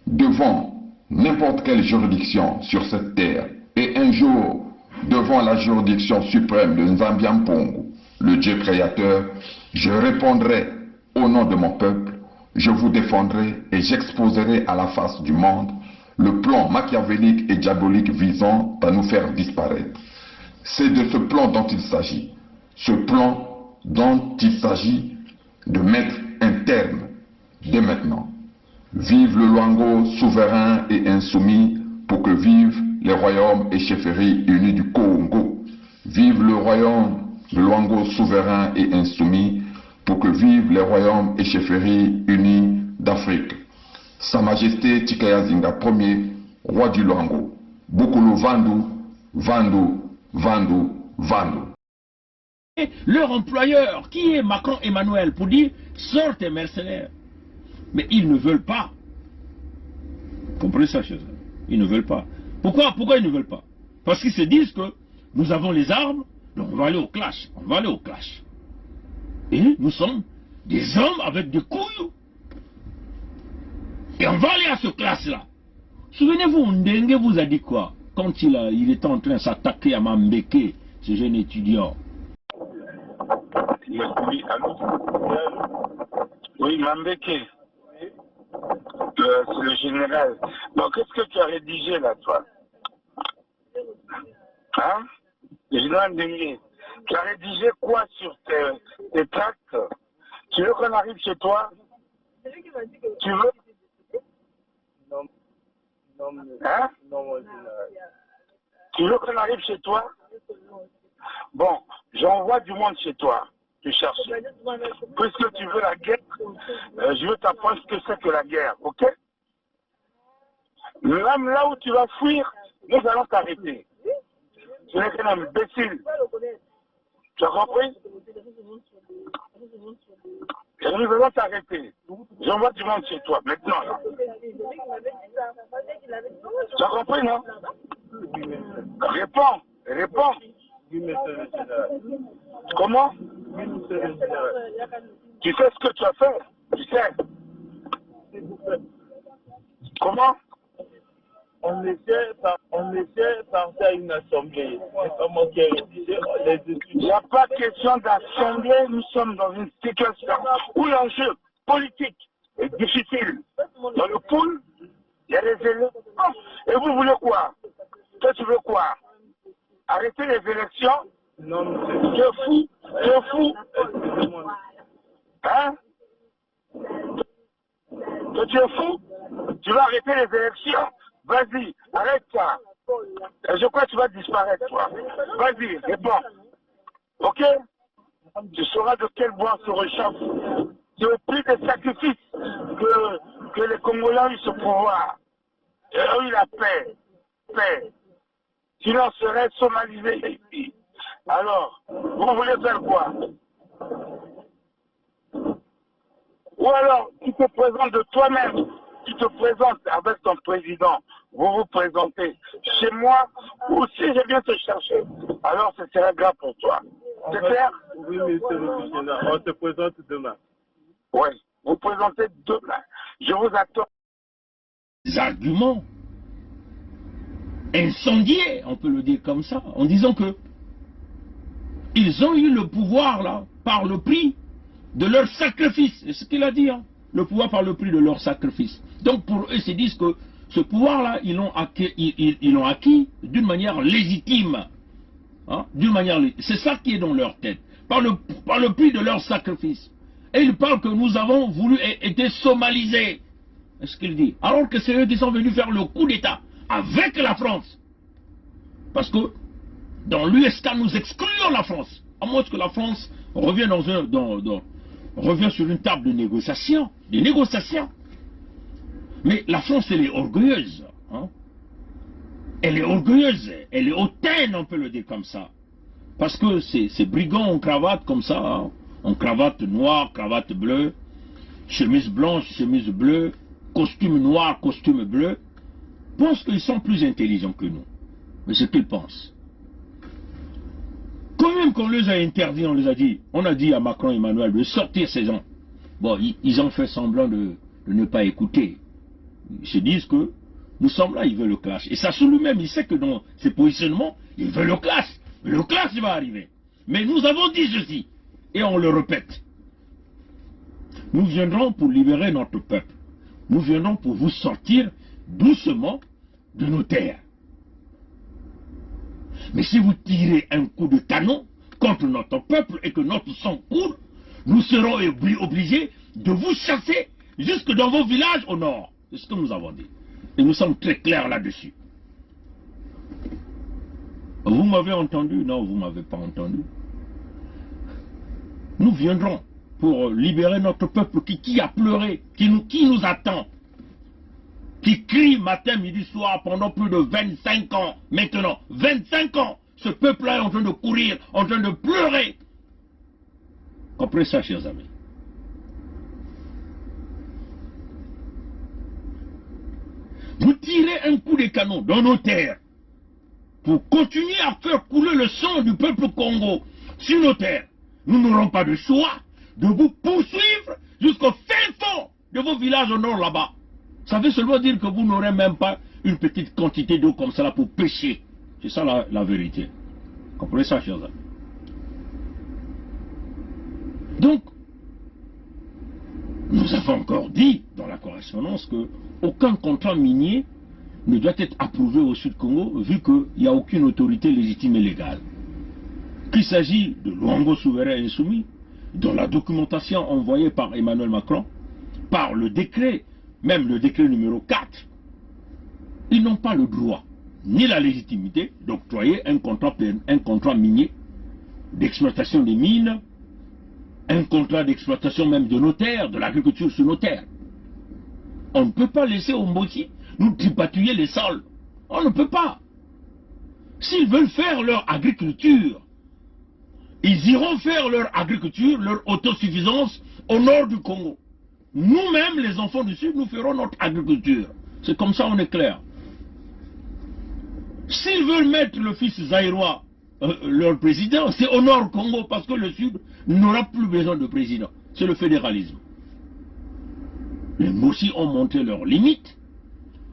devant n'importe quelle juridiction sur cette terre, et un jour devant la juridiction suprême de Nzambiampongo, le Dieu créateur, je répondrai au nom de mon peuple, je vous défendrai et j'exposerai à la face du monde le plan machiavélique et diabolique visant à nous faire disparaître. C'est de ce plan dont il s'agit. Ce plan dont il s'agit de mettre un terme dès maintenant. Vive le Luango souverain et insoumis pour que vivent les royaumes et chefferies unis du Congo. Vive le royaume de Luango souverain et insoumis pour que vivent les royaumes et chefferies unis d'Afrique. Sa Majesté Tikaya Zinga Ier, roi du Luango. Bokolo Vandu, Vandu, Vandu, Vandu. Leur employeur, qui est Macron Emmanuel, pour dire sort tes mercenaires. Mais ils ne veulent pas. Comprenez ça, chez eux. Ils ne veulent pas. Pourquoi ils ne veulent pas? Parce qu'ils se disent que nous avons les armes, donc on va aller au clash. On va aller au clash. Et nous sommes des hommes avec des couilles. Et on va aller à ce clash-là. Souvenez-vous, Ndengue vous a dit quoi quand il était en train de s'attaquer à Mambeke, ce jeune étudiant? Oui, allô? Oui, Mambeke. C'est le général. Donc, qu'est-ce que tu as rédigé là, toi? Hein? Le général Dengue. Tu as rédigé quoi sur tes tracts? Tu veux qu'on arrive chez toi? Tu veux? Hein? Tu veux qu'on arrive chez toi? Bon, j'envoie du monde chez toi. Tu cherches. Puisque tu veux la guerre, je veux t'apprendre ce que c'est que la guerre, ok? Même là où tu vas fuir, nous allons t'arrêter. Tu n'es qu'un imbécile. Tu as compris? Et nous allons t'arrêter. J'envoie du monde chez toi, maintenant là. Tu as compris, non? Réponds, réponds. Comment? Tu sais ce que tu as fait? Tu sais? Comment? On était parti à une assemblée. Il n'y a pas question d'assemblée. Nous sommes dans une situation où l'enjeu politique est difficile. Dans le pool, il y a des élections. Et vous voulez quoi? Toi, tu veux quoi? Arrêter les élections? Non, monsieur. Tu es fou? Tu es fou? Hein? Toi, tu es fou? Tu vas arrêter les élections? Vas-y, arrête ça. Et je crois que tu vas disparaître, toi. Vas-y, réponds. Ok? Tu sauras de quel bois se réchauffe. C'est le prix des sacrifices que les Congolais ont eu ce pouvoir. Et ont eu la paix. Paix. Sinon, on serait somalisé ici. Alors, vous voulez faire quoi? Ou alors, tu te présentes de toi-même. Tu te présentes avec ton président. Vous vous présentez chez moi ou si je viens te chercher. Alors, ce sera grave pour toi. C'est clair? Oui, monsieur le président. On se présente demain. Oui, vous présentez demain. Je vous attends. Des arguments incendiés, on peut le dire comme ça, en disant que ils ont eu le pouvoir là par le prix de leur sacrifice. C'est ce qu'il a dit, hein, le pouvoir par le prix de leur sacrifice. Donc pour eux, ils se disent que Ce pouvoir-là, ils l'ont acquis d'une manière légitime. Hein, c'est ça qui est dans leur tête, par le prix de leur sacrifice. Et ils parlent que nous avons voulu être somalisés. C'est ce qu'il dit. Alors que c'est eux qui sont venus faire le coup d'État avec la France. Parce que dans l'USK, nous excluons la France. À moins que la France revienne, revienne sur une table de négociation. Des négociations. Mais la France, elle est orgueilleuse. Hein? Elle est orgueilleuse. Elle est hautaine, on peut le dire comme ça. Parce que ces brigands en cravate comme ça, hein? En cravate noire, cravate bleue, chemise blanche, chemise bleue, costume noir, costume bleu, pensent qu'ils sont plus intelligents que nous. Mais ce qu'ils pensent. Quand même qu'on les a interdits, on a dit à Macron et Emmanuel de sortir ces gens. Bon, ils ont fait semblant de ne pas écouter. Ils se disent que nous sommes là, ils veulent le clash. Et Sassou lui-même, il sait que dans ses positionnements, il veut le clash. Le clash va arriver. Mais nous avons dit ceci. Et on le répète. Nous viendrons pour libérer notre peuple. Nous viendrons pour vous sortir doucement de nos terres. Mais si vous tirez un coup de canon contre notre peuple et que notre sang coule, nous serons obligés de vous chasser jusque dans vos villages au nord. C'est ce que nous avons dit. Et nous sommes très clairs là-dessus. Vous m'avez entendu? Non, vous ne m'avez pas entendu. Nous viendrons pour libérer notre peuple qui a pleuré, qui nous attend, qui crie matin, midi, soir pendant plus de 25 ans. Maintenant, 25 ans, ce peuple-là est en train de courir, en train de pleurer. Comprenez ça, chers amis. Vous tirez un coup de canon dans nos terres pour continuer à faire couler le sang du peuple Congo sur nos terres. Nous n'aurons pas de choix de vous poursuivre jusqu'au fin fond de vos villages au nord là-bas. Ça veut seulement dire que vous n'aurez même pas une petite quantité d'eau comme ça pour pêcher. C'est ça la vérité. Comprenez ça, chers amis. Donc, nous avons encore dit dans la correspondance que aucun contrat minier ne doit être approuvé au Sud-Congo vu qu'il n'y a aucune autorité légitime et légale. Qu'il s'agit de Luango souverain insoumis, dans la documentation envoyée par Emmanuel Macron, par le décret, même le décret numéro 4, ils n'ont pas le droit, ni la légitimité d'octroyer un contrat minier, d'exploitation des mines, un contrat d'exploitation même de nos terres, de l'agriculture sur nos terres. On ne peut pas laisser au Mbosi nous tripatouiller les sols. On ne peut pas. S'ils veulent faire leur agriculture, ils iront faire leur agriculture, leur autosuffisance au nord du Congo. Nous-mêmes, les enfants du Sud, nous ferons notre agriculture. C'est comme ça, on est clair. S'ils veulent mettre le fils zaïrois, leur président, c'est au nord Congo, parce que le Sud n'aura plus besoin de président. C'est le fédéralisme. Les Mossi ont montré leurs limites.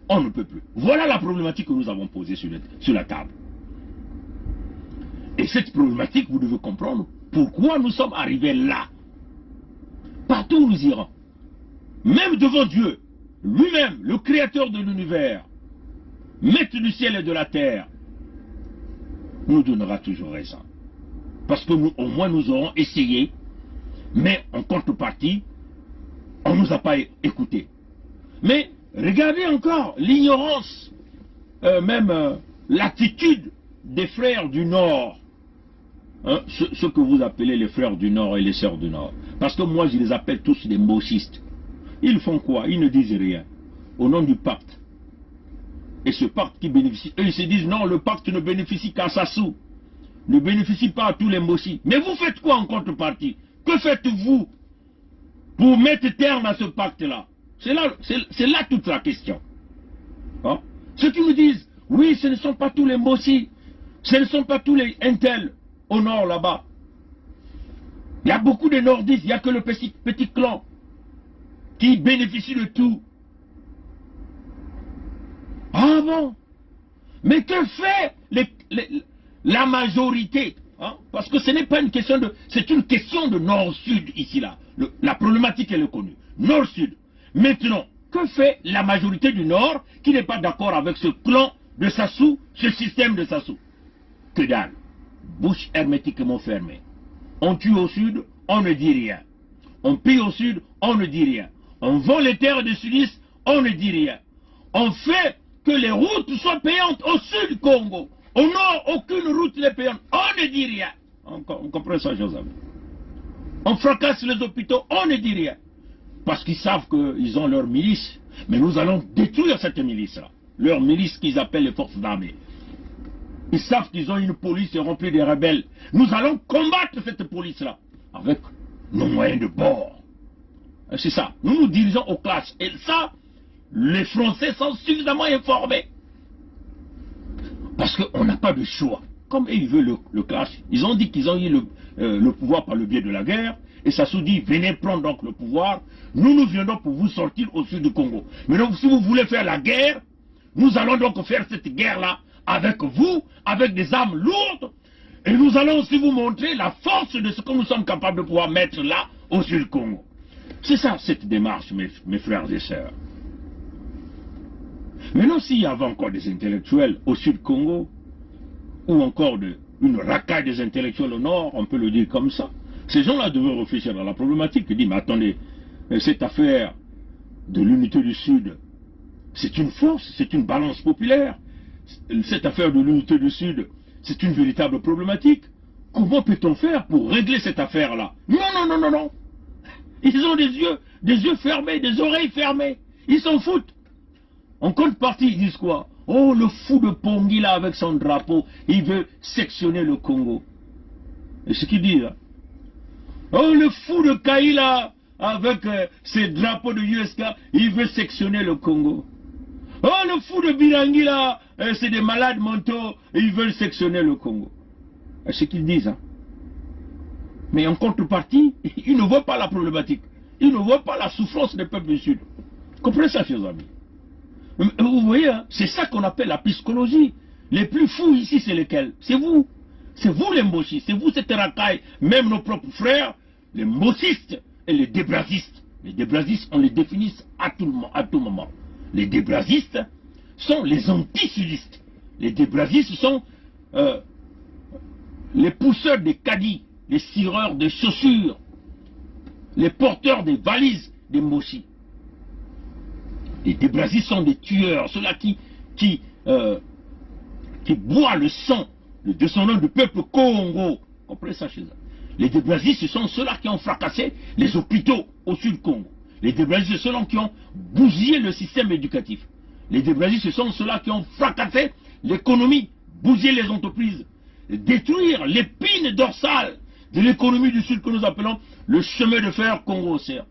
On ne peut plus. Voilà la problématique que nous avons posée sur la table. Et cette problématique, vous devez comprendre pourquoi nous sommes arrivés là. Partout où nous irons, même devant Dieu, lui-même, le créateur de l'univers, maître du ciel et de la terre, nous donnera toujours raison. Parce que nous, au moins nous aurons essayé, mais en contrepartie, on ne nous a pas écoutés. Mais regardez encore l'ignorance, même l'attitude des frères du Nord. Hein, ce que vous appelez les frères du Nord et les sœurs du Nord. Parce que moi je les appelle tous des mbosistes. Ils font quoi? Ils ne disent rien. Au nom du pacte. Et ce pacte qui bénéficie, eux ils se disent non, le pacte ne bénéficie qu'à Sassou. Ne bénéficie pas à tous les mbossis. Mais vous faites quoi en contrepartie? Que faites-vous pour mettre terme à ce pacte-là? C'est là toute la question. Hein? Ceux qui me disent, oui, ce ne sont pas tous les mbossis, ce ne sont pas tous les intels au nord là-bas. Il y a beaucoup de nordistes, il n'y a que le petit clan qui bénéficie de tout. Ah bon? Mais que fait la majorité? Hein? Parce que ce n'est pas une question de... C'est une question de nord-sud ici là. La problématique elle est connue. Nord-sud. Maintenant, Que fait la majorité du Nord qui n'est pas d'accord avec ce clan de Sassou, ce système de Sassou? Que dalle. Bouche hermétiquement fermée. On tue au sud, on ne dit rien. On pille au sud, on ne dit rien. On vend les terres des sudistes, on ne dit rien. On fait que les routes soient payantes au sud du Congo. Au nord, aucune route n'est payante, on ne dit rien. On comprend ça, Joseph? On fracasse les hôpitaux, on ne dit rien. Parce qu'ils savent qu'ils ont leur milice. Mais nous allons détruire cette milice-là. Leur milice qu'ils appellent les forces armées. Ils savent qu'ils ont une police remplie de rebelles. Nous allons combattre cette police-là. Avec nos moyens de bord. C'est ça. Nous nous dirigeons aux classes. Et ça, les Français sont suffisamment informés. Parce qu'on n'a pas de choix. Comme ils veulent le clash, ils ont dit qu'ils ont eu le pouvoir par le biais de la guerre. Et Sassou dit, venez prendre donc le pouvoir. Nous viendrons pour vous sortir au sud du Congo. Mais donc, si vous voulez faire la guerre, nous allons donc faire cette guerre-là avec vous, avec des armes lourdes. Et nous allons aussi vous montrer la force de ce que nous sommes capables de pouvoir mettre là, au sud du Congo. C'est ça, cette démarche, mes frères et sœurs. Maintenant, s'il y avait encore des intellectuels au sud du Congo, ou encore une racaille des intellectuels au nord, on peut le dire comme ça, ces gens-là devraient réfléchir à la problématique et dire, mais attendez, cette affaire de l'unité du Sud, c'est une force, c'est une balance populaire. Cette affaire de l'unité du Sud, c'est une véritable problématique. Comment peut-on faire pour régler cette affaire-là? Non, non, non, non, non. Ils ont des yeux fermés, des oreilles fermées. Ils s'en foutent. En contrepartie, ils disent quoi? Oh, le fou de Pongui, là, avec son drapeau, il veut sectionner le Congo. Et ce qu'il dit, là. Oh, le fou de Kaïla, avec ses drapeaux de USK, il veut sectionner le Congo. Oh, le fou de Birangi, là, c'est des malades mentaux, ils veulent sectionner le Congo. C'est ce qu'ils disent, hein. Mais en contrepartie, ils ne voient pas la problématique. Ils ne voient pas la souffrance des peuples du Sud. Comprenez ça, chers amis? Vous voyez, hein, c'est ça qu'on appelle la psychologie. Les plus fous ici, c'est lesquels? C'est vous. C'est vous les Mboshi, c'est vous cette racaille. Même nos propres frères, les Mbosistes et les débrasistes. Les débrasistes, on les définit à tout moment. Les débrasistes sont les anti-sudistes. Les débrasistes sont les pousseurs des caddies, les cireurs de chaussures, les porteurs des valises des Mboshi. Les débrasistes sont des tueurs, ceux-là qui boivent le sang, le descendant du peuple Congo. Comprenez ça chez eux. Les débrasistes, ce sont ceux-là qui ont fracassé les hôpitaux au sud Congo. Les débrasistes, ce sont ceux-là qui ont bousillé le système éducatif. Les débrasistes, ce sont ceux-là qui ont fracassé l'économie, bousillé les entreprises, détruire l'épine dorsale de l'économie du sud que nous appelons le chemin de fer Congo-Océan.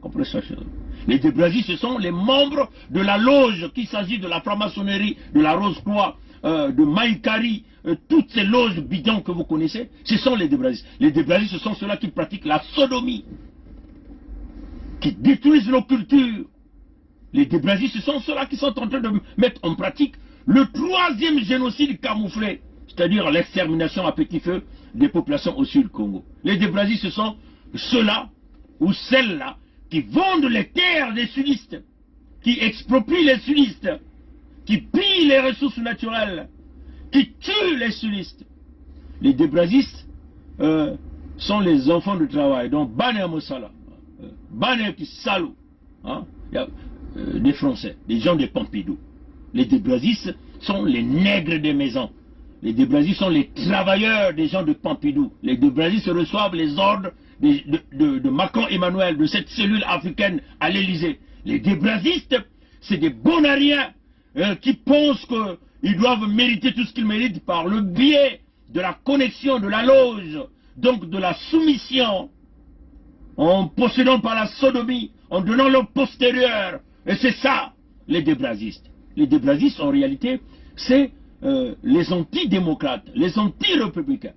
Comprenez ça chez eux. Les débrasistes, ce sont les membres de la loge, qu'il s'agit de la franc-maçonnerie, de la Rose-Croix, de Maïkari, toutes ces loges bidons que vous connaissez, ce sont les débrasistes. Les débrasistes, ce sont ceux-là qui pratiquent la sodomie, qui détruisent nos cultures. Les débrasistes, ce sont ceux-là qui sont en train de mettre en pratique le troisième génocide camouflé, c'est-à-dire l'extermination à petit feu des populations au sud du Congo. Les débrasistes, ce sont ceux-là ou celles-là qui vendent les terres des sudistes, qui exproprient les sudistes, qui pillent les ressources naturelles, qui tuent les sudistes. Les débrasistes sont les enfants du travail, donc Bané Moussala, Bané Salou, hein, des Français, des gens de Pompidou. Les débrasistes sont les nègres des maisons. Les débrasistes sont les travailleurs des gens de Pompidou. Les débrasistes reçoivent les ordres de Macron Emmanuel, de cette cellule africaine à l'Élysée. Les débrasistes, c'est des bonariens qui pensent qu'ils doivent mériter tout ce qu'ils méritent par le biais de la connexion, de la loge, donc de la soumission, en possédant par la sodomie, en donnant leur postérieur. Et c'est ça, les débrasistes. Les débrasistes, en réalité, c'est les antidémocrates, les anti-républicains.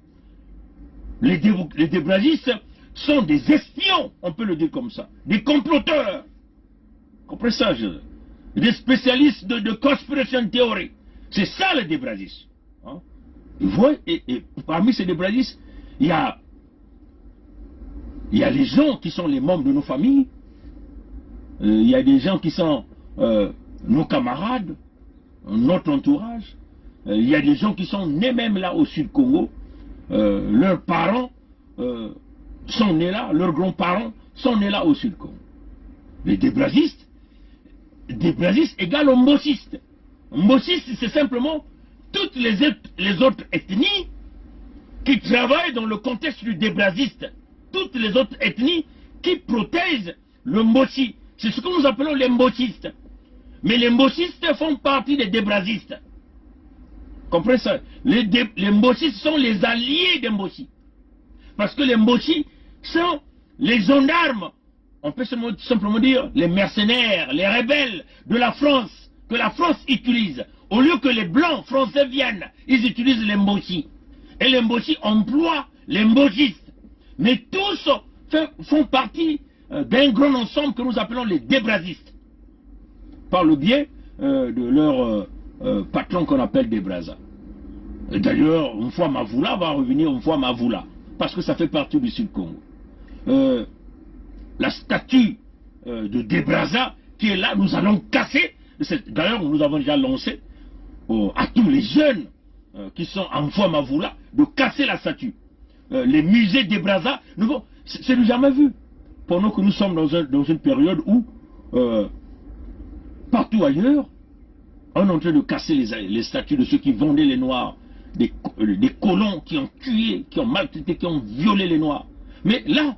Les débrasistes sont des espions, on peut le dire comme ça, des comploteurs. Comprenez ça, des spécialistes de conspiration theory. C'est ça les débrasistes. Hein? Et parmi ces débrasistes, il y a les gens qui sont les membres de nos familles, Il y a des gens qui sont nos camarades, notre entourage. Il y a des gens qui sont nés même là au Sud Congo. Leurs parents sont nés là, leurs grands-parents sont nés là au Sud Congo. Les débrazistes égale aux mbossistes. Mbossistes, c'est simplement toutes les autres ethnies qui travaillent dans le contexte du débraziste. Toutes les autres ethnies qui protègent le mbossi. C'est ce que nous appelons les mbossistes. Mais les mbossistes font partie des débrazistes. Comprenez ça? Les mbossistes sont les alliés des mbossis. Parce que les mbossis sont les gendarmes, on peut simplement dire les mercenaires, les rebelles de la France, que la France utilise. Au lieu que les blancs français viennent, ils utilisent les mbossis. Et les mbossis emploient les mbossistes. Mais tous font partie d'un grand ensemble que nous appelons les débrazistes. Par le biais de leur patron qu'on appelle Débraza. D'ailleurs, une fois Mavoula va revenir une fois Mavoula. Parce que ça fait partie du Sud-Congo. La statue de Débraza qui est là, nous allons casser. D'ailleurs, nous avons déjà lancé à tous les jeunes qui sont en foi Mavoula de casser la statue. Les musées Débraza, c'est du jamais vu. Pendant que nous sommes dans une période où partout ailleurs, on est en train de casser les statues de ceux qui vendaient les Noirs, des colons qui ont tué, qui ont maltraité, qui ont violé les Noirs. Mais là,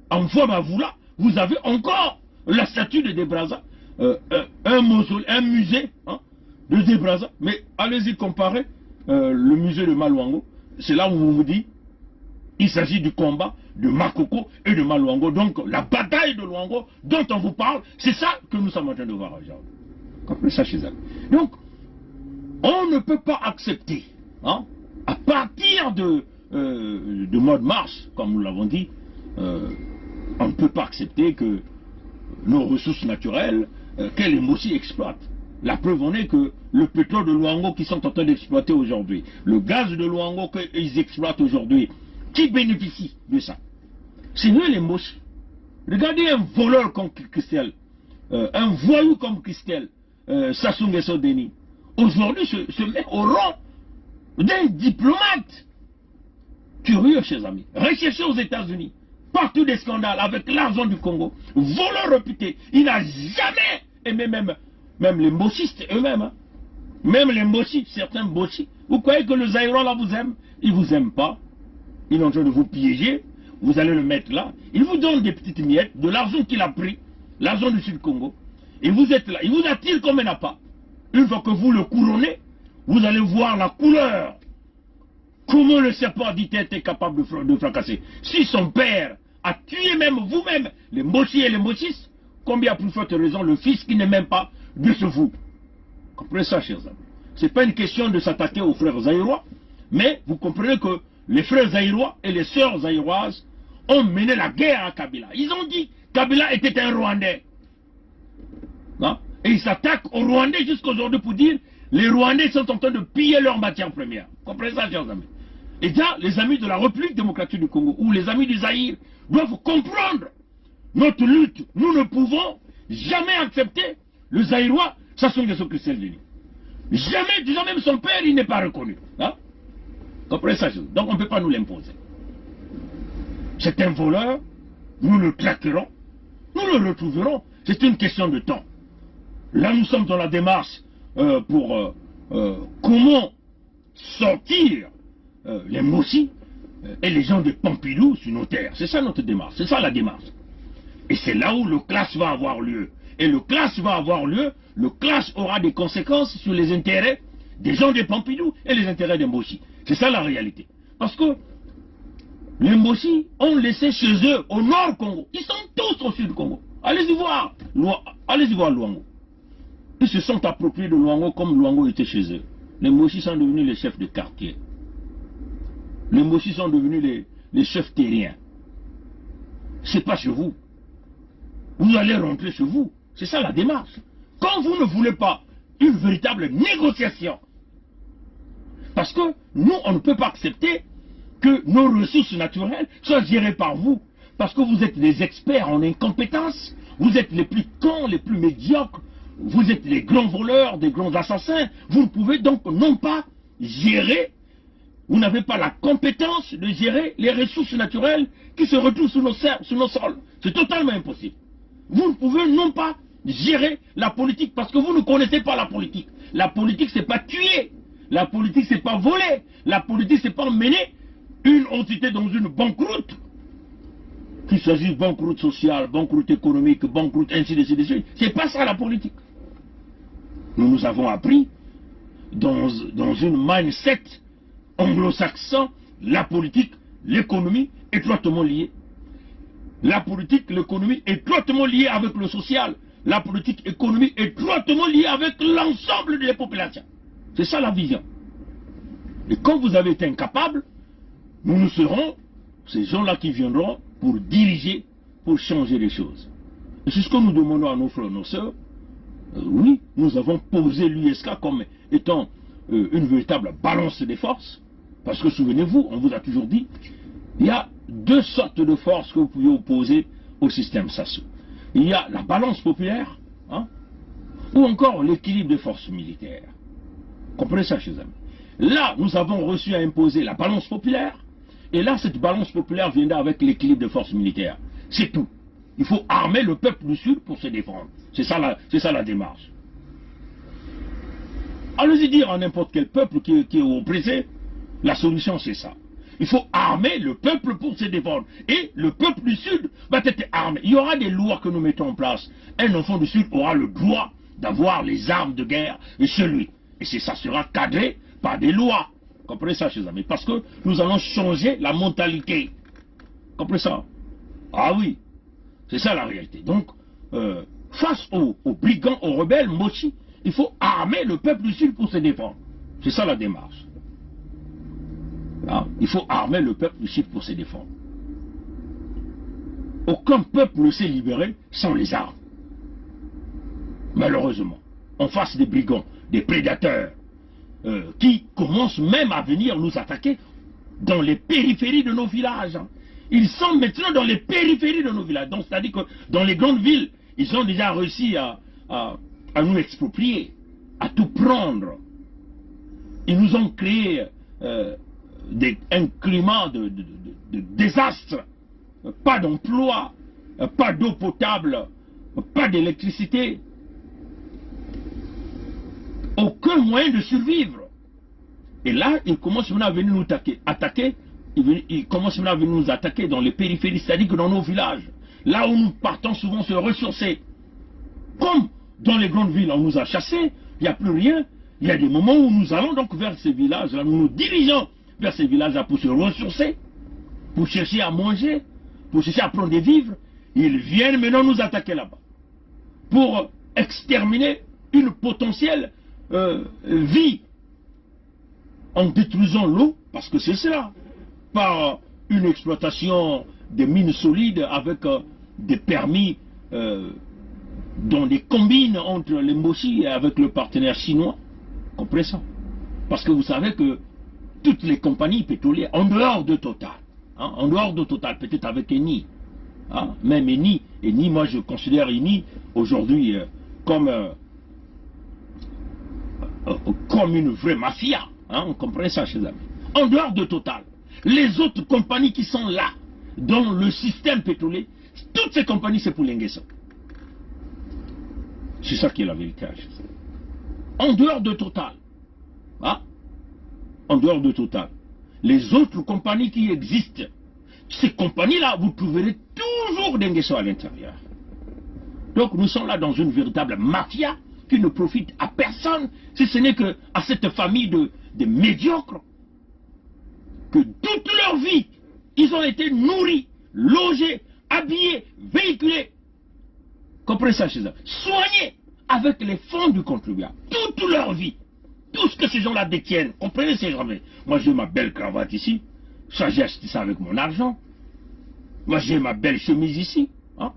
en foi Mavoula, vous avez encore la statue de Débraza, un musée de Débraza. Mais allez-y comparer le musée de Maluango. C'est là où on vous dit il s'agit du combat de Makoko et de Maluango. Donc la bataille de Luango dont on vous parle, c'est ça que nous sommes en train de voir aujourd'hui. Comprenez ça chez eux. Donc, on ne peut pas accepter, à partir de mois de mars, comme nous l'avons dit, on ne peut pas accepter que nos ressources naturelles, que les Mbossi exploitent. La preuve en est que le pétrole de Luango qu'ils sont en train d'exploiter aujourd'hui, le gaz de Luango qu'ils exploitent aujourd'hui, qui bénéficie de ça? C'est nous les Mbossi. Regardez un voleur comme Christelle, un voyou comme Christelle, Sassou Nguesso Deni, aujourd'hui se met au rang d'un diplomate. Curieux, chers amis. Recherché aux États-Unis, partout des scandales avec l'argent du Congo, voleur réputé. Il n'a jamais aimé même les mbossistes eux-mêmes. Même les mbossis, certains mbossis. Vous croyez que le Zaïrois là vous aime? Il ne vous aime pas. Il est en train de vous piéger. Vous allez le mettre là. Il vous donne des petites miettes de l'argent qu'il a pris, l'argent du Sud-Congo. Et vous êtes là. Il vous attire comme un appât. Une fois que vous le couronnez, vous allez voir la couleur. Comment le serpent dit était capable de fracasser. Si son père a tué même vous-même les mbossis et les mbossis, combien plus forte raison le fils qui n'est même pas de ce vous. Comprenez ça, chers amis. Ce n'est pas une question de s'attaquer aux frères zaïrois, mais vous comprenez que les frères zaïrois et les sœurs zaïroises ont mené la guerre à Kabila. Ils ont dit que Kabila était un Rwandais. Et ils s'attaquent aux Rwandais jusqu'aujourd'hui pour dire les Rwandais sont en train de piller leurs matières premières. Comprenez ça, chers amis. Et là, les amis de la République démocratique du Congo ou les amis du Zaïre doivent comprendre notre lutte. Nous ne pouvons jamais accepter le Zaïrois, Sassou Nguesso Christelle Deni. Jamais, disons même son père, il n'est pas reconnu. Comprenez ça, donc on ne peut pas nous l'imposer. C'est un voleur, nous le traquerons, nous le retrouverons. C'est une question de temps. Là, nous sommes dans la démarche pour comment sortir les Mbossi et les gens de Pompidou sur nos terres. C'est ça notre démarche, c'est ça la démarche. Et c'est là où le clash va avoir lieu. Et le clash va avoir lieu, le clash aura des conséquences sur les intérêts des gens de Pompidou et les intérêts des Mbossi. C'est ça la réalité. Parce que les Mbossi ont laissé chez eux, au nord Congo, ils sont tous au sud Congo. Allez-y voir, Luango. Ils se sont appropriés de Luango comme Luango était chez eux. Les Mbossi sont devenus les chefs de quartier. Les Mbossi sont devenus les chefs terriens. C'est pas chez vous. Vous allez rentrer chez vous. C'est ça la démarche. Quand vous ne voulez pas une véritable négociation, parce que nous, on ne peut pas accepter que nos ressources naturelles soient gérées par vous. Parce que vous êtes des experts en incompétence, vous êtes les plus cons, les plus médiocres, vous êtes les grands voleurs, des grands assassins. Vous ne pouvez donc non pas gérer, vous n'avez pas la compétence de gérer les ressources naturelles qui se retrouvent sur nos sols. C'est totalement impossible. Vous ne pouvez non pas gérer la politique parce que vous ne connaissez pas la politique. La politique, c'est pas tuer. La politique, c'est pas voler. La politique, c'est pas mener une entité dans une banqueroute. Qu'il s'agisse de banqueroute sociale, banqueroute économique, banqueroute ainsi de suite. C'est pas ça la politique. Nous avons appris dans une mindset anglo-saxon, la politique, l'économie étroitement liées. La politique, l'économie étroitement liées avec le social. La politique, l'économie étroitement liée avec l'ensemble des populations. C'est ça la vision. Et quand vous avez été incapable, nous serons ces gens-là qui viendront pour diriger, pour changer les choses. Et c'est ce que nous demandons à nos frères et nos sœurs. Oui, nous avons posé l'USK comme étant une véritable balance des forces. Parce que souvenez-vous, on vous a toujours dit, il y a deux sortes de forces que vous pouvez opposer au système Sassou. Il y a la balance populaire, hein, ou encore l'équilibre des forces militaires. Comprenez ça, chers amis. Là, nous avons reçu à imposer la balance populaire, et là, cette balance populaire viendra avec l'équilibre des forces militaires. C'est tout. Il faut armer le peuple du Sud pour se défendre. C'est ça la démarche. Allez-y dire à n'importe quel peuple qui est oppressé, la solution c'est ça. Il faut armer le peuple pour se défendre. Et le peuple du Sud va être armé. Il y aura des lois que nous mettons en place. Un enfant du Sud aura le droit d'avoir les armes de guerre et celui. Et ça sera cadré par des lois. Comprenez ça, chers amis? Parce que nous allons changer la mentalité. Comprenez ça? Ah oui. C'est ça la réalité. Donc, face aux brigands, aux rebelles, Mochi, il faut armer le peuple du Sud pour se défendre. C'est ça la démarche. Ah, il faut armer le peuple du Sud pour se défendre. Aucun peuple ne s'est libéré sans les armes. Malheureusement. En face des brigands, des prédateurs, qui commencent même à venir nous attaquer dans les périphéries de nos villages. Ils sont maintenant dans les périphéries de nos villages. Donc, c'est-à-dire que dans les grandes villes, ils ont déjà réussi à nous exproprier, à tout prendre. Ils nous ont créé un climat de désastre. Pas d'emploi, pas d'eau potable, pas d'électricité. Aucun moyen de survivre. Et là, ils commencent maintenant à venir nous attaquer. Ils commencent maintenant à venir nous attaquer dans les périphéries, c'est-à-dire que dans nos villages. Là où nous partons souvent se ressourcer. Comme dans les grandes villes, on nous a chassés, il n'y a plus rien. Il y a des moments où nous allons donc vers ces villages-là, nous nous dirigeons vers ces villages-là pour se ressourcer, pour chercher à manger, pour chercher à prendre des vivres. Ils viennent maintenant nous attaquer là-bas. Pour exterminer une potentielle vie en détruisant l'eau, parce que c'est cela, par une exploitation des mines solides avec des permis dont des combines entre les Mochi et avec le partenaire chinois. Comprenez ça? Parce que vous savez que toutes les compagnies pétrolières, en dehors de Total, hein, en dehors de Total, peut-être avec Eni, hein, même Eni, moi je considère Eni aujourd'hui comme une vraie mafia. Hein, on comprend ça, chers amis. En dehors de Total, les autres compagnies qui sont là, dans le système pétrolier, toutes ces compagnies, c'est pour l'Inguesso. C'est ça qui est la vérité. En dehors de Total, hein, en dehors de Total, les autres compagnies qui existent, ces compagnies-là, vous trouverez toujours d'Inguesso à l'intérieur. Donc nous sommes là dans une véritable mafia qui ne profite à personne, si ce n'est qu'à cette famille de médiocres, que toute leur vie, ils ont été nourris, logés, habillés, véhiculés. Comprenez ça, chez eux. Soignés avec les fonds du contribuable. Toute leur vie. Tout ce que ces gens-là détiennent. Comprenez ces gens-là. Moi, j'ai ma belle cravate ici. Ça, j'ai acheté ça avec mon argent. Moi, j'ai ma belle chemise ici. Hein?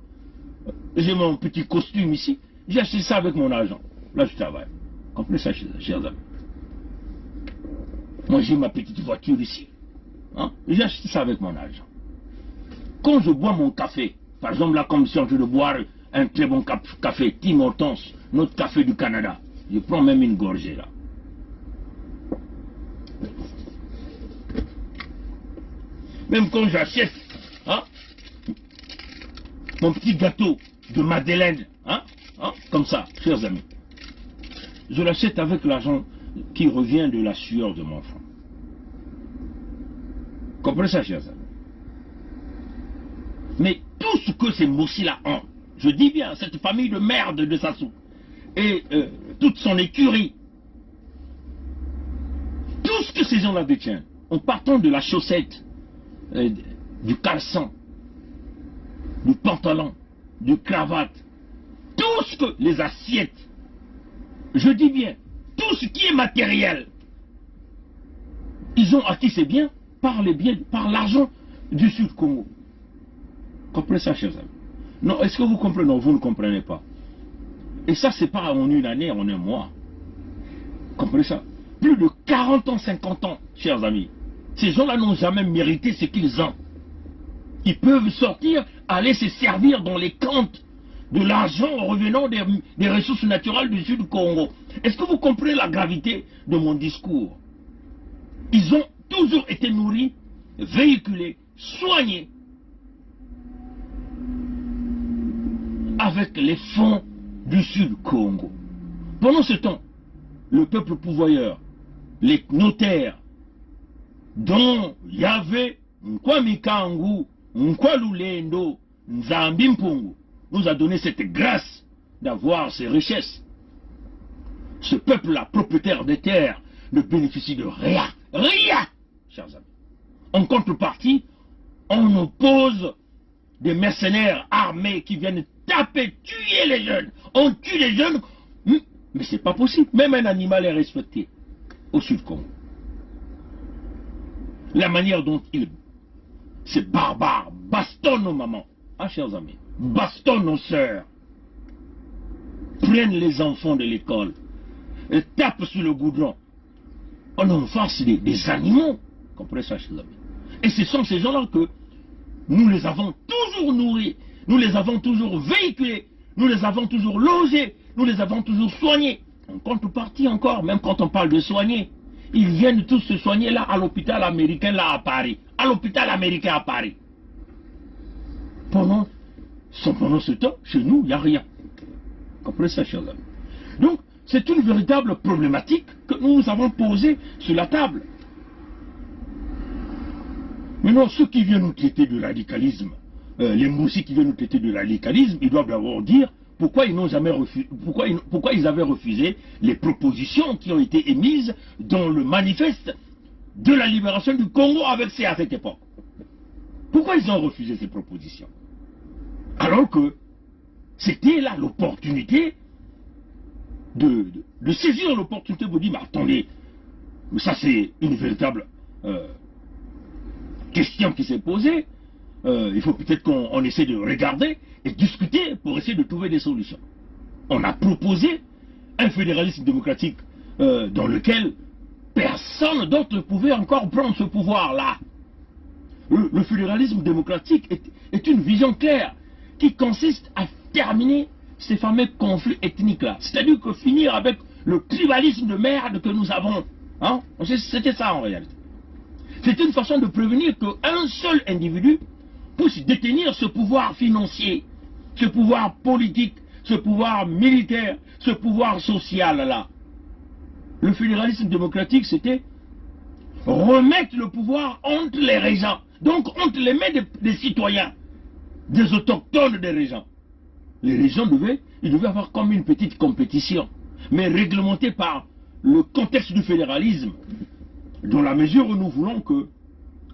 J'ai mon petit costume ici. J'ai acheté ça avec mon argent. Là, je travaille. Comprenez ça, chers amis. Moi, j'ai ma petite voiture ici. Hein? J'ai acheté ça avec mon argent. Quand je bois mon café, par exemple, là, comme si on veut le boire un très bon café Tim Hortons, notre café du Canada. Je prends même une gorgée là. Même quand j'achète mon petit gâteau de Madeleine, comme ça, chers amis, je l'achète avec l'argent qui revient de la sueur de mon front. Comprenez ça, chers amis? Mais tout ce que ces moussis-là ont, je dis bien, cette famille de merde de Sassou, et toute son écurie, tout ce que ces gens-là détiennent, en partant de la chaussette, du caleçon, du pantalon, du cravate, tout ce que les assiettes, je dis bien, tout ce qui est matériel, ils ont acquis ces biens par l'argent du Sud Congo. Comprenez ça, chers amis? Non, est-ce que vous comprenez? Non, vous ne comprenez pas. Et ça, c'est pas en une année, en un mois. Comprenez ça? Plus de 40 ans, 50 ans, chers amis. Ces gens-là n'ont jamais mérité ce qu'ils ont. Ils peuvent sortir, aller se servir dans les comptes de l'argent revenant des ressources naturelles du Sud Congo. Est-ce que vous comprenez la gravité de mon discours? Ils ont toujours été nourris, véhiculés, soignés avec les fonds du Sud Congo. Pendant ce temps, le peuple pourvoyeur, les notaires, dont il y avait Nkwamikangu, Nkwalulendo, Nzambimpungu, nous a donné cette grâce d'avoir ces richesses. Ce peuple-là, propriétaire des terres, ne bénéficie de rien. Rien, chers amis. En contrepartie, on oppose des mercenaires armés qui viennent taper, tuer les jeunes. On tue les jeunes, mais c'est pas possible. Même un animal est respecté au Sud Congo. La manière dont ces barbares bastonnent nos mamans, chers amis, bastonnent nos sœurs, prennent les enfants de l'école, et tapent sur le goudron. On en face des animaux. Comprenez ça, chers amis? Et ce sont ces gens-là que nous les avons toujours nourris, nous les avons toujours véhiculés, nous les avons toujours logés, nous les avons toujours soignés. En contrepartie encore, même quand on parle de soigner, ils viennent tous se soigner là à l'hôpital américain là à Paris. À l'hôpital américain à Paris. Pendant ce temps, chez nous, il n'y a rien. Comprenez ça, chers amis? Donc, c'est une véritable problématique que nous avons posée sur la table. Maintenant, ceux qui viennent nous traiter de radicalisme, les moussis qui viennent nous traiter de radicalisme, ils doivent d'abord dire pourquoi ils n'ont jamais refusé, pourquoi ils avaient refusé les propositions qui ont été émises dans le manifeste de la libération du Congo à cette époque. Pourquoi ils ont refusé ces propositions? Alors que c'était là l'opportunité de saisir l'opportunité pour dire, mais attendez, ça c'est une véritable question qui s'est posée. Il faut peut-être qu'on essaie de regarder et discuter pour essayer de trouver des solutions. On a proposé un fédéralisme démocratique dans lequel personne d'autre ne pouvait encore prendre ce pouvoir-là. Le fédéralisme démocratique est une vision claire qui consiste à terminer ces fameux conflits ethniques-là. C'est-à-dire que finir avec le tribalisme de merde que nous avons. C'était ça en réalité. C'est une façon de prévenir qu'un seul individu puisse détenir ce pouvoir financier, ce pouvoir politique, ce pouvoir militaire, ce pouvoir social-là. Le fédéralisme démocratique, c'était remettre le pouvoir entre les régents, donc entre les mains des citoyens, des autochtones des régents. Les régents devaient avoir comme une petite compétition, mais réglementée par le contexte du fédéralisme, dans la mesure où nous voulons que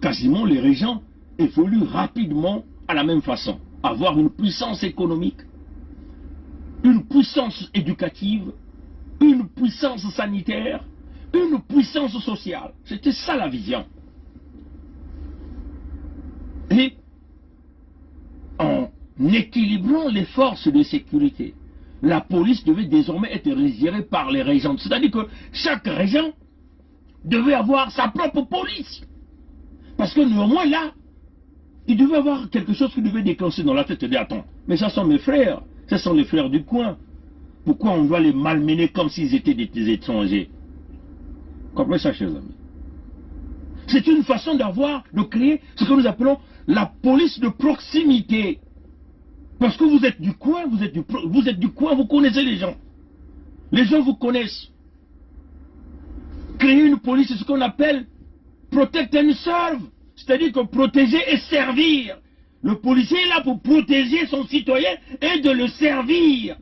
quasiment les régents évoluent rapidement à la même façon, avoir une puissance économique, une puissance éducative, une puissance sanitaire, une puissance sociale. C'était ça la vision. Et en équilibrant les forces de sécurité, la police devait désormais être gérée par les régions. C'est-à-dire que chaque région devait avoir sa propre police. Parce que néanmoins là, il devait avoir quelque chose qui devait déclencher dans la tête de attends, mais ça sont mes frères, Ce sont les frères du coin. Pourquoi on doit les malmener comme s'ils étaient des étrangers? Comprenez ça, chers amis? C'est une façon de créer ce que nous appelons la police de proximité. Parce que vous êtes du coin, vous êtes du coin, vous connaissez les gens. Les gens vous connaissent. Créer une police, c'est ce qu'on appelle protect and serve. C'est-à-dire que protéger et servir. Le policier est là pour protéger son citoyen et de le servir.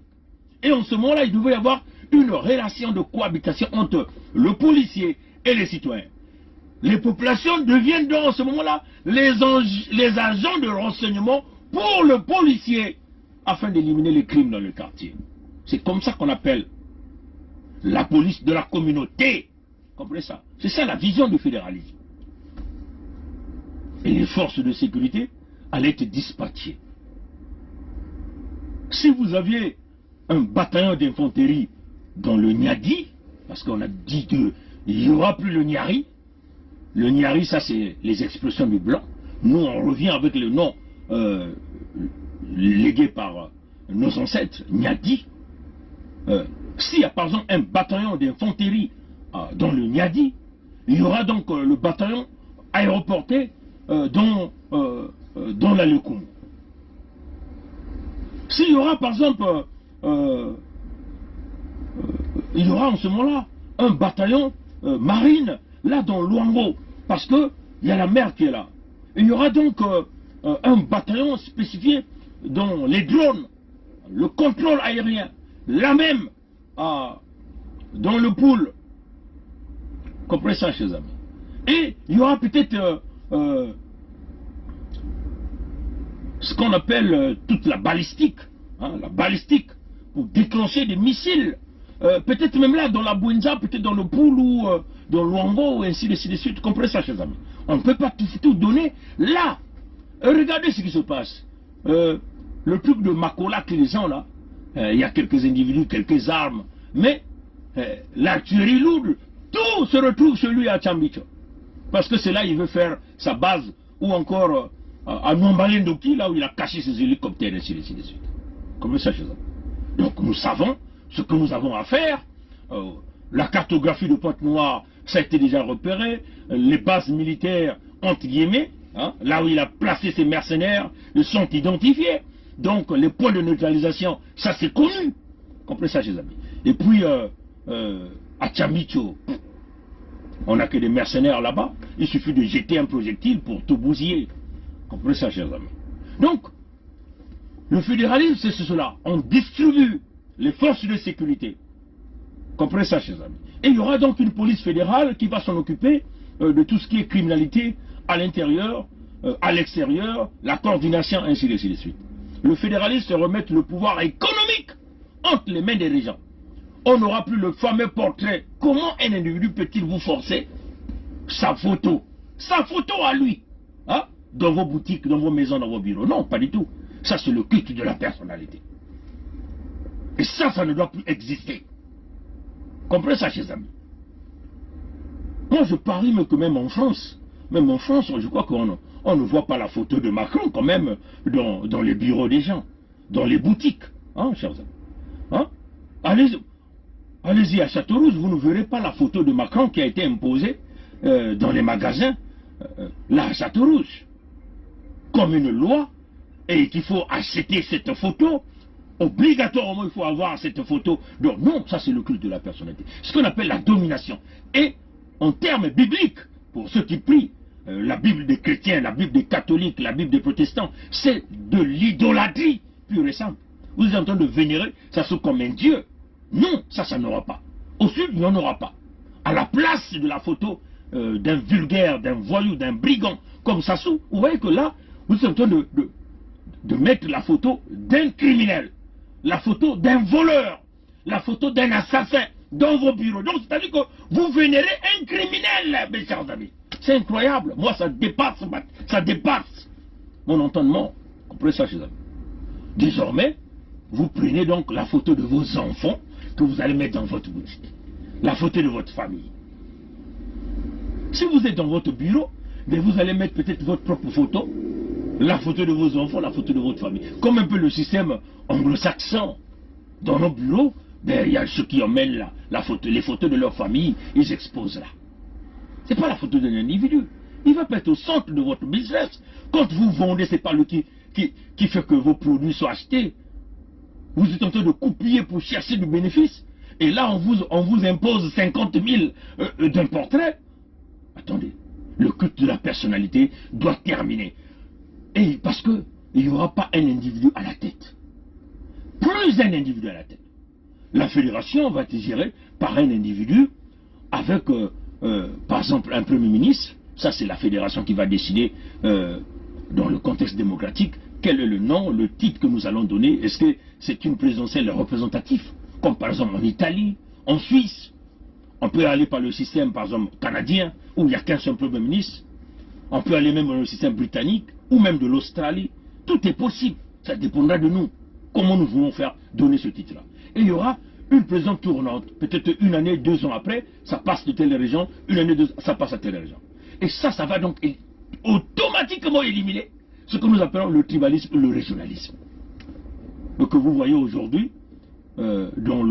Et en ce moment-là, il devait y avoir une relation de cohabitation entre le policier et les citoyens. Les populations deviennent donc en ce moment-là les agents de renseignement pour le policier afin d'éliminer les crimes dans le quartier. C'est comme ça qu'on appelle la police de la communauté. Vous comprenez ça? C'est ça la vision du fédéralisme. Et les forces de sécurité allaient être dispatchées. Si vous aviez un bataillon d'infanterie dans le Niadi, parce qu'on a dit qu'il n'y aura plus le Niari. Le Niari, ça c'est les expressions du blanc. Nous, on revient avec le nom légué par nos ancêtres, Niadi. S'il y a par exemple un bataillon d'infanterie dans le Niadi, il y aura donc le bataillon aéroporté dans la Lekoum. S'il y aura par exemple il y aura en ce moment-là un bataillon marine, là dans Luango, parce qu'il y a la mer qui est là. Il y aura donc un bataillon spécifié dans les drones, le contrôle aérien, là même dans le pool. Comprenez ça, chers amis. Et il y aura peut-être ce qu'on appelle toute la balistique, la balistique, pour déclencher des missiles. Peut-être même là, dans la Bouinza, peut-être dans le Poul ou dans le Luango, et ainsi de suite. Comprenez ça, chers amis. On ne peut pas tout donner là. Regardez ce qui se passe. Le truc de Makola que les gens là, il y a quelques individus, quelques armes, mais l'artillerie lourde, tout se retrouve chez lui à Tchambicho. Parce que c'est là il veut faire sa base, ou encore à Nwambalendoki, là où il a caché ses hélicoptères, et ainsi de suite. Comprenez ça, chers amis. Donc nous savons ce que nous avons à faire. La cartographie de Pointe-Noire, ça a été déjà repéré. Les bases militaires, entre guillemets, là où il a placé ses mercenaires, ils sont identifiés. Donc les points de neutralisation, ça c'est connu. Comprenez ça, chers amis. Et puis, à Tchamicho, on n'a que des mercenaires là-bas. Il suffit de jeter un projectile pour tout bousiller. Comprenez ça, chers amis. Donc, le fédéralisme, c'est cela. On distribue les forces de sécurité. Comprenez ça, chers amis. Et il y aura donc une police fédérale qui va s'en occuper de tout ce qui est criminalité à l'intérieur, à l'extérieur, la coordination, ainsi de suite. Le fédéralisme, c'est remettre le pouvoir économique entre les mains des dirigeants. On n'aura plus le fameux portrait. Comment un individu peut-il vous forcer sa photo à lui, dans vos boutiques, dans vos maisons, dans vos bureaux? Non, pas du tout. Ça, c'est le culte de la personnalité. Et ça ne doit plus exister. Comprenez ça, chers amis. Moi, je parie que même en France, je crois qu'on ne voit pas la photo de Macron quand même dans les bureaux des gens, dans les boutiques, chers amis. Allez-y à Châteaurouge, vous ne verrez pas la photo de Macron qui a été imposée dans les magasins, là à Châteaurouge, comme une loi, et qu'il faut acheter cette photo. Obligatoirement, il faut avoir cette photo. Donc non, ça c'est le culte de la personnalité. Ce qu'on appelle la domination. Et en termes bibliques, pour ceux qui prient, la Bible des chrétiens, la Bible des catholiques, la Bible des protestants, c'est de l'idolâtrie pure et simple. Vous êtes en train de vénérer ça comme un dieu. Non, ça n'aura pas. Au sud, il n'y en aura pas. À la place de la photo d'un vulgaire, d'un voyou, d'un brigand comme Sassou, vous voyez que là, vous êtes en train de mettre la photo d'un criminel, la photo d'un voleur, la photo d'un assassin dans vos bureaux. Donc, c'est-à-dire que vous vénérez un criminel, mes chers amis. C'est incroyable. Moi, ça dépasse mon entendement. Comprenez ça, chers amis. Désormais, vous prenez donc la photo de vos enfants que vous allez mettre dans votre boutique. La photo de votre famille. Si vous êtes dans votre bureau, mais vous allez mettre peut-être votre propre photo. la photo de vos enfants, la photo de votre famille. Comme un peu le système anglo-saxon. Dans nos bureaux, ben, il y a ceux qui emmènent les photos de leur famille, ils exposent là. Ce n'est pas la photo d'un individu. Il va pas être au centre de votre business. Quand vous vendez, ce n'est pas lui qui fait que vos produits soient achetés. Vous êtes en train de coupiller pour chercher du bénéfice. Et là, on vous impose 50 000 d'un portrait. Attendez, le culte de la personnalité doit terminer. Et parce qu'il n'y aura pas un individu à la tête. Plus un individu à la tête. La fédération va être gérée par un individu avec, par exemple, un premier ministre. Ça, c'est la fédération qui va décider, dans le contexte démocratique, quel est le nom, le titre que nous allons donner. Est-ce que c'est une présidentielle représentative, comme par exemple en Italie, en Suisse. On peut aller par le système, par exemple, canadien, où il n'y a qu'un seul premier ministre. On peut aller même dans le système britannique, ou même de l'Australie. Tout est possible. Ça dépendra de nous. Comment nous voulons faire donner ce titre-là. Et il y aura une présidence tournante. Peut-être une année, 2 ans après, ça passe de telle région. Une année, 2 ans, ça passe à telle région. Et ça va donc automatiquement éliminer ce que nous appelons le tribalisme ou le régionalisme. Donc que vous voyez aujourd'hui dans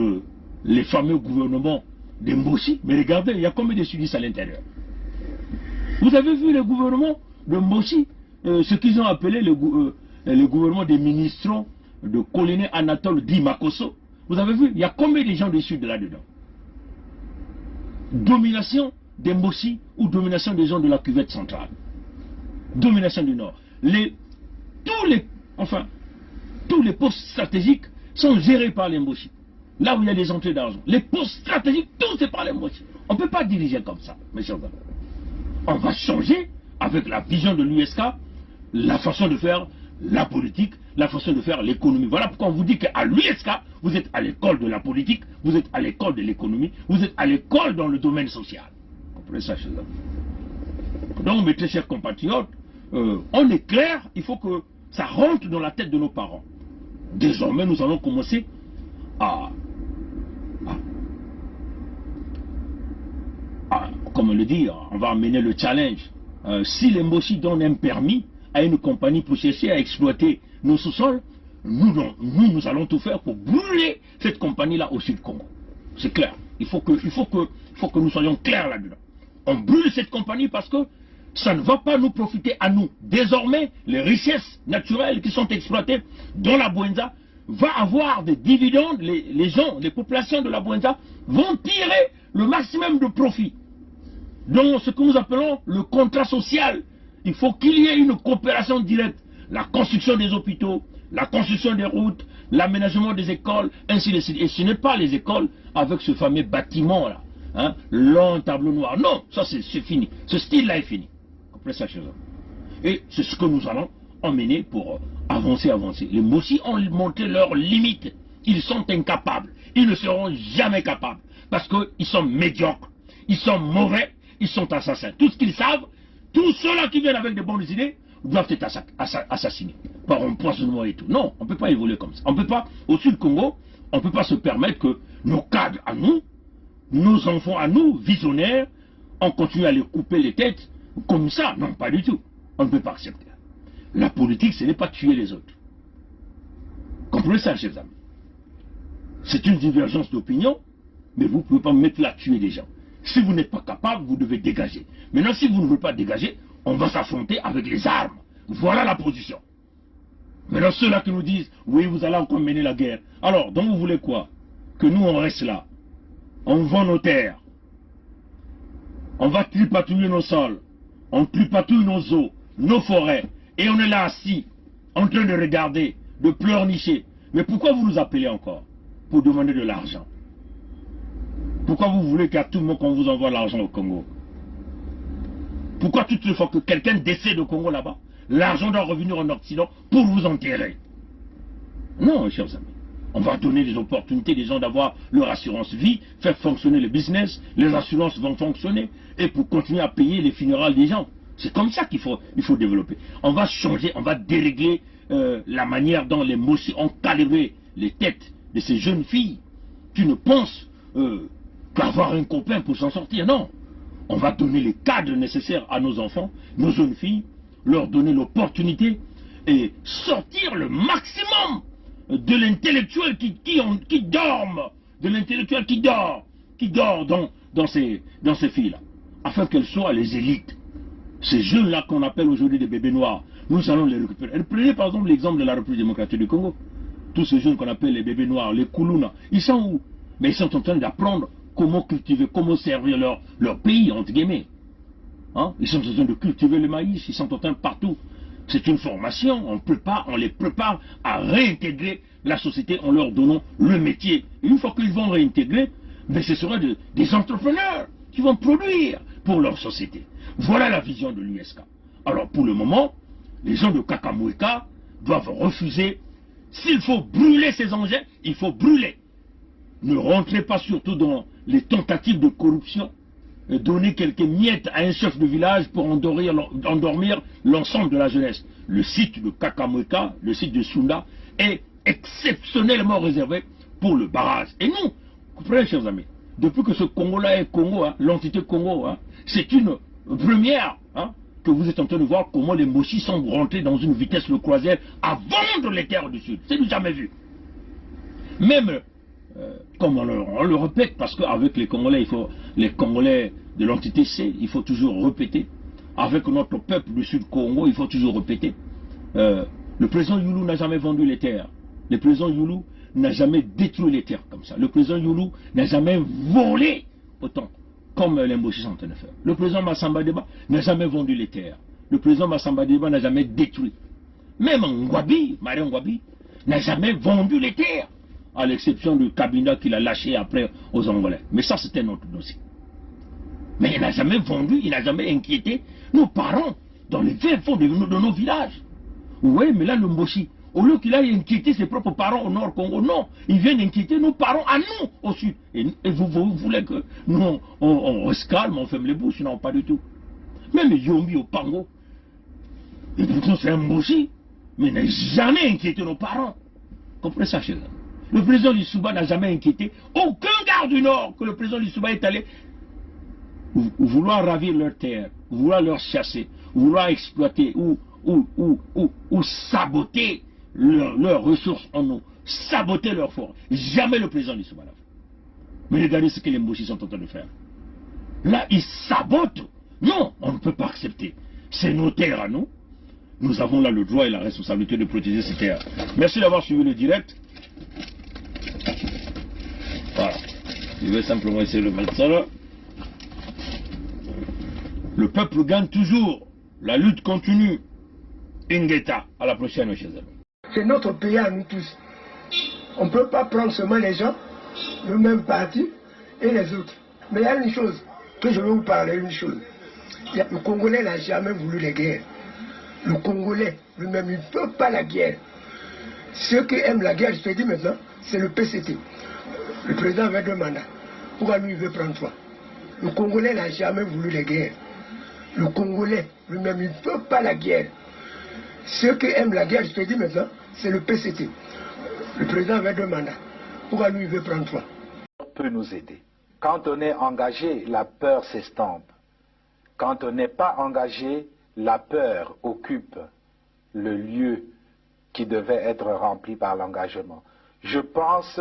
les fameux gouvernements des Mboshi. Mais regardez, il y a combien de sudistes à l'intérieur. Vous avez vu le gouvernement de Mboshi, ce qu'ils ont appelé le gouvernement des ministres de colonel Anatole Di Makosso. Vous avez vu, il y a combien de gens du sud là-dedans? Domination des Mboshi ou domination des gens de la cuvette centrale. Domination du nord. Tous les postes stratégiques sont gérés par les Mboshi. Là où il y a des entrées d'argent. Les postes stratégiques, tout c'est par les Mboshi. On ne peut pas diriger comme ça, mes chers amis. On va changer avec la vision de l'USK, la façon de faire la politique, la façon de faire l'économie. Voilà pourquoi on vous dit qu'à l'USK, vous êtes à l'école de la politique, vous êtes à l'école de l'économie, vous êtes à l'école dans le domaine social. Vous comprenez ça, chers amis? Donc, mes très chers compatriotes, on est clair, il faut que ça rentre dans la tête de nos parents. Désormais, nous allons commencer comment le dire, on va amener le challenge. Si les Mboshi donnent un permis à une compagnie pour chercher à exploiter nos sous-sols, nous allons tout faire pour brûler cette compagnie-là au Sud-Congo. C'est clair. Il faut que nous soyons clairs là-dedans. On brûle cette compagnie parce que ça ne va pas nous profiter à nous. Désormais, les richesses naturelles qui sont exploitées dans la Bouenza vont avoir des dividendes. Les gens, les populations de la Bouenza vont tirer le maximum de profit. Donc, ce que nous appelons le contrat social. Il faut qu'il y ait une coopération directe. La construction des hôpitaux, la construction des routes, l'aménagement des écoles, ainsi de suite. Et ce n'est pas les écoles avec ce fameux bâtiment-là. Hein, long tableau noir. Non, ça c'est fini. Ce style-là est fini. Comprenez ça, chers amis. Et c'est ce que nous allons emmener pour avancer. Les Mboshi ont montré leurs limites. Ils sont incapables. Ils ne seront jamais capables. Parce qu'ils sont médiocres. Ils sont mauvais. Ils sont assassins. Tout ce qu'ils savent, tous ceux-là qui viennent avec de bonnes idées, doivent être assassinés. Par empoisonnement et tout. Non, on ne peut pas évoluer comme ça. On ne peut pas, au Sud-Congo, on ne peut pas se permettre que nos cadres à nous, nos enfants à nous, visionnaires, on continue à les couper les têtes comme ça. Non, pas du tout. On ne peut pas accepter. La politique, ce n'est pas tuer les autres. Comprenez ça, chers amis. C'est une divergence d'opinion, mais vous ne pouvez pas mettre là à tuer les gens. Si vous n'êtes pas capable, vous devez dégager. Maintenant, si vous ne voulez pas dégager, on va s'affronter avec les armes. Voilà la position. Maintenant, ceux-là qui nous disent, oui, vous allez encore mener la guerre. Alors, donc vous voulez quoi? Que nous, on reste là. On vend nos terres. On va tripatouiller nos sols. On tripatouille nos eaux, nos forêts. Et on est là assis, en train de regarder, de pleurnicher. Mais pourquoi vous nous appelez encore? Pour demander de l'argent. Pourquoi vous voulez qu'à tout le monde qu'on vous envoie l'argent au Congo? Pourquoi toutes les fois que quelqu'un décède au Congo là-bas, l'argent doit revenir en Occident pour vous enterrer? Non, chers amis. On va donner des opportunités des gens d'avoir leur assurance vie, faire fonctionner le business, les assurances vont fonctionner, et pour continuer à payer les funérailles des gens. C'est comme ça qu'il faut développer. On va changer, on va dérégler la manière dont les Mboshi ont calibré les têtes de ces jeunes filles qui ne pensent qu'avoir un copain pour s'en sortir. Non. On va donner les cadres nécessaires à nos enfants, nos jeunes filles, leur donner l'opportunité et sortir le maximum de l'intellectuel qui dorme, de l'intellectuel qui dort dans ces filles-là, afin qu'elles soient les élites. Ces jeunes-là qu'on appelle aujourd'hui des bébés noirs, nous allons les récupérer. Prenez par exemple l'exemple de la République démocratique du Congo. Tous ces jeunes qu'on appelle les bébés noirs, les Koulouna, ils sont où? Mais ils sont en train d'apprendre comment cultiver, comment servir leur pays, entre guillemets. Hein? Ils sont en train de cultiver le maïs, ils sont en train partout. C'est une formation, on les prépare à réintégrer la société en leur donnant le métier. Et une fois qu'ils vont réintégrer, ben ce sera des entrepreneurs qui vont produire pour leur société. Voilà la vision de l'USK. Alors pour le moment, les gens de Kakamoueka doivent refuser. S'il faut brûler ces engins, il faut brûler. Ne rentrez pas surtout dans les tentatives de corruption. Donner quelques miettes à un chef de village pour endormir l'ensemble de la jeunesse. Le site de Kakamoueka, le site de Sunda, est exceptionnellement réservé pour le barrage. Et nous, comprenez, chers amis, depuis que ce Congo-là est Congo, hein, l'entité Congo, hein, c'est une première hein, que vous êtes en train de voir comment les Mochis sont rentrés dans une vitesse de croisière à vendre les terres du Sud. C'est du jamais vu. Même... comme on le répète, parce qu'avec les Congolais, les Congolais de l'entité C, il faut toujours répéter. Avec notre peuple du Sud Congo, il faut toujours répéter. Le président Youlou n'a jamais vendu les terres. Le président Youlou n'a jamais détruit les terres comme ça. Le président Youlou n'a jamais volé autant, comme les Mboshi sont en train de faire. Le président Massamba Deba n'a jamais vendu les terres. Le président Massamba Deba n'a jamais détruit. Même Ngwabi, Marie Ngwabi, n'a jamais vendu les terres, à l'exception du Kabila qu'il a lâché après aux Angolais. Mais ça, c'était notre dossier. Mais il n'a jamais vendu, il n'a jamais inquiété nos parents dans les fins fonds de nos villages. Oui, mais là, le Mboshi, au lieu qu'il aille inquiéter ses propres parents au Nord Congo, non, il vient inquiéter nos parents à nous au Sud. Et vous voulez que nous, on reste calme, on ferme les bouches? Non, pas du tout. Même Yombi au Pango, et pourtant c'est un Mboshi, mais il n'a jamais inquiété nos parents. Comprenez ça, chez eux. Le président Lissouba n'a jamais inquiété aucun garde du Nord que le président Lissouba est allé vouloir ravir leurs terres, vouloir leur chasser, vouloir exploiter ou saboter leurs ressources en eau, saboter leurs forêts. Jamais le président Lissouba l'a fait. Mais regardez ce que les Mboshi sont en train de faire. Là, ils sabotent. Non, on ne peut pas accepter. C'est nos terres à nous. Nous avons là le droit et la responsabilité de protéger ces terres. Merci d'avoir suivi le direct. Voilà. Je vais simplement essayer de mettre ça là. Le peuple gagne toujours. La lutte continue. Ingeta. À la prochaine, chez eux. C'est notre pays à nous tous. On ne peut pas prendre seulement les gens, le même parti et les autres. Mais il y a une chose que je veux vous parler, une chose. Le Congolais n'a jamais voulu les guerres. Le Congolais lui-même, il ne peut pas la guerre. Ceux qui aiment la guerre, je te dis maintenant, c'est le PCT. Le président avait 2 mandats. Pourquoi lui, il veut prendre 3? Le Congolais n'a jamais voulu les guerres. Le Congolais lui-même, il ne peut pas la guerre. Ceux qui aiment la guerre, je te dis maintenant, c'est le PCT. Le président avait 2 mandats. Pourquoi lui, il veut prendre 3? Peut nous aider. Quand on est engagé, la peur s'estompe. Quand on n'est pas engagé, la peur occupe le lieu qui devait être rempli par l'engagement. Je pense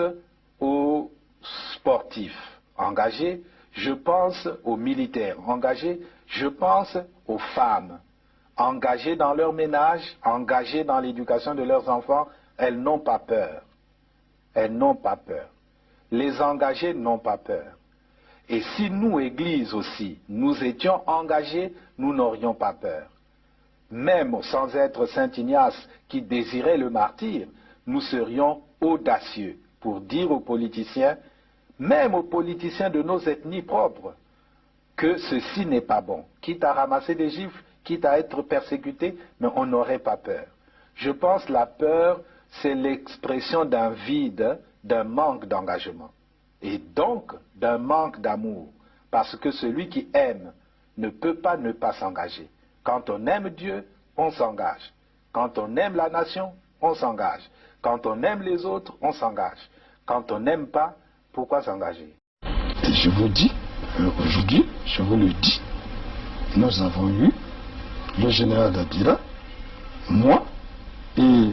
aux sportifs engagés, je pense aux militaires engagés, je pense aux femmes engagées dans leur ménage, engagées dans l'éducation de leurs enfants. Elles n'ont pas peur. Elles n'ont pas peur. Les engagés n'ont pas peur. Et si nous, Église aussi, nous étions engagés, nous n'aurions pas peur. Même sans être Saint Ignace qui désirait le martyre, nous serions audacieux pour dire aux politiciens, même aux politiciens de nos ethnies propres, que ceci n'est pas bon. Quitte à ramasser des gifles, quitte à être persécuté, mais on n'aurait pas peur. Je pense que la peur, c'est l'expression d'un vide, d'un manque d'engagement. Et donc, d'un manque d'amour. Parce que celui qui aime ne peut pas ne pas s'engager. Quand on aime Dieu, on s'engage. Quand on aime la nation, on s'engage. Quand on aime les autres, on s'engage. Quand on n'aime pas, pourquoi s'engager? Et je vous dis, aujourd'hui, je vous le dis, nous avons eu le général Dabila, moi, et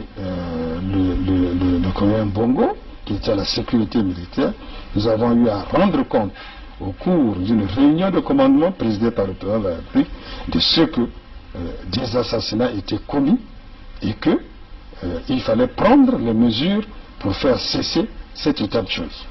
le colonel Bongo, qui était à la sécurité militaire, nous avons eu à rendre compte au cours d'une réunion de commandement présidée par le président de la République de ce que des assassinats étaient commis et qu'il fallait prendre les mesures pour faire cesser cet état de choses.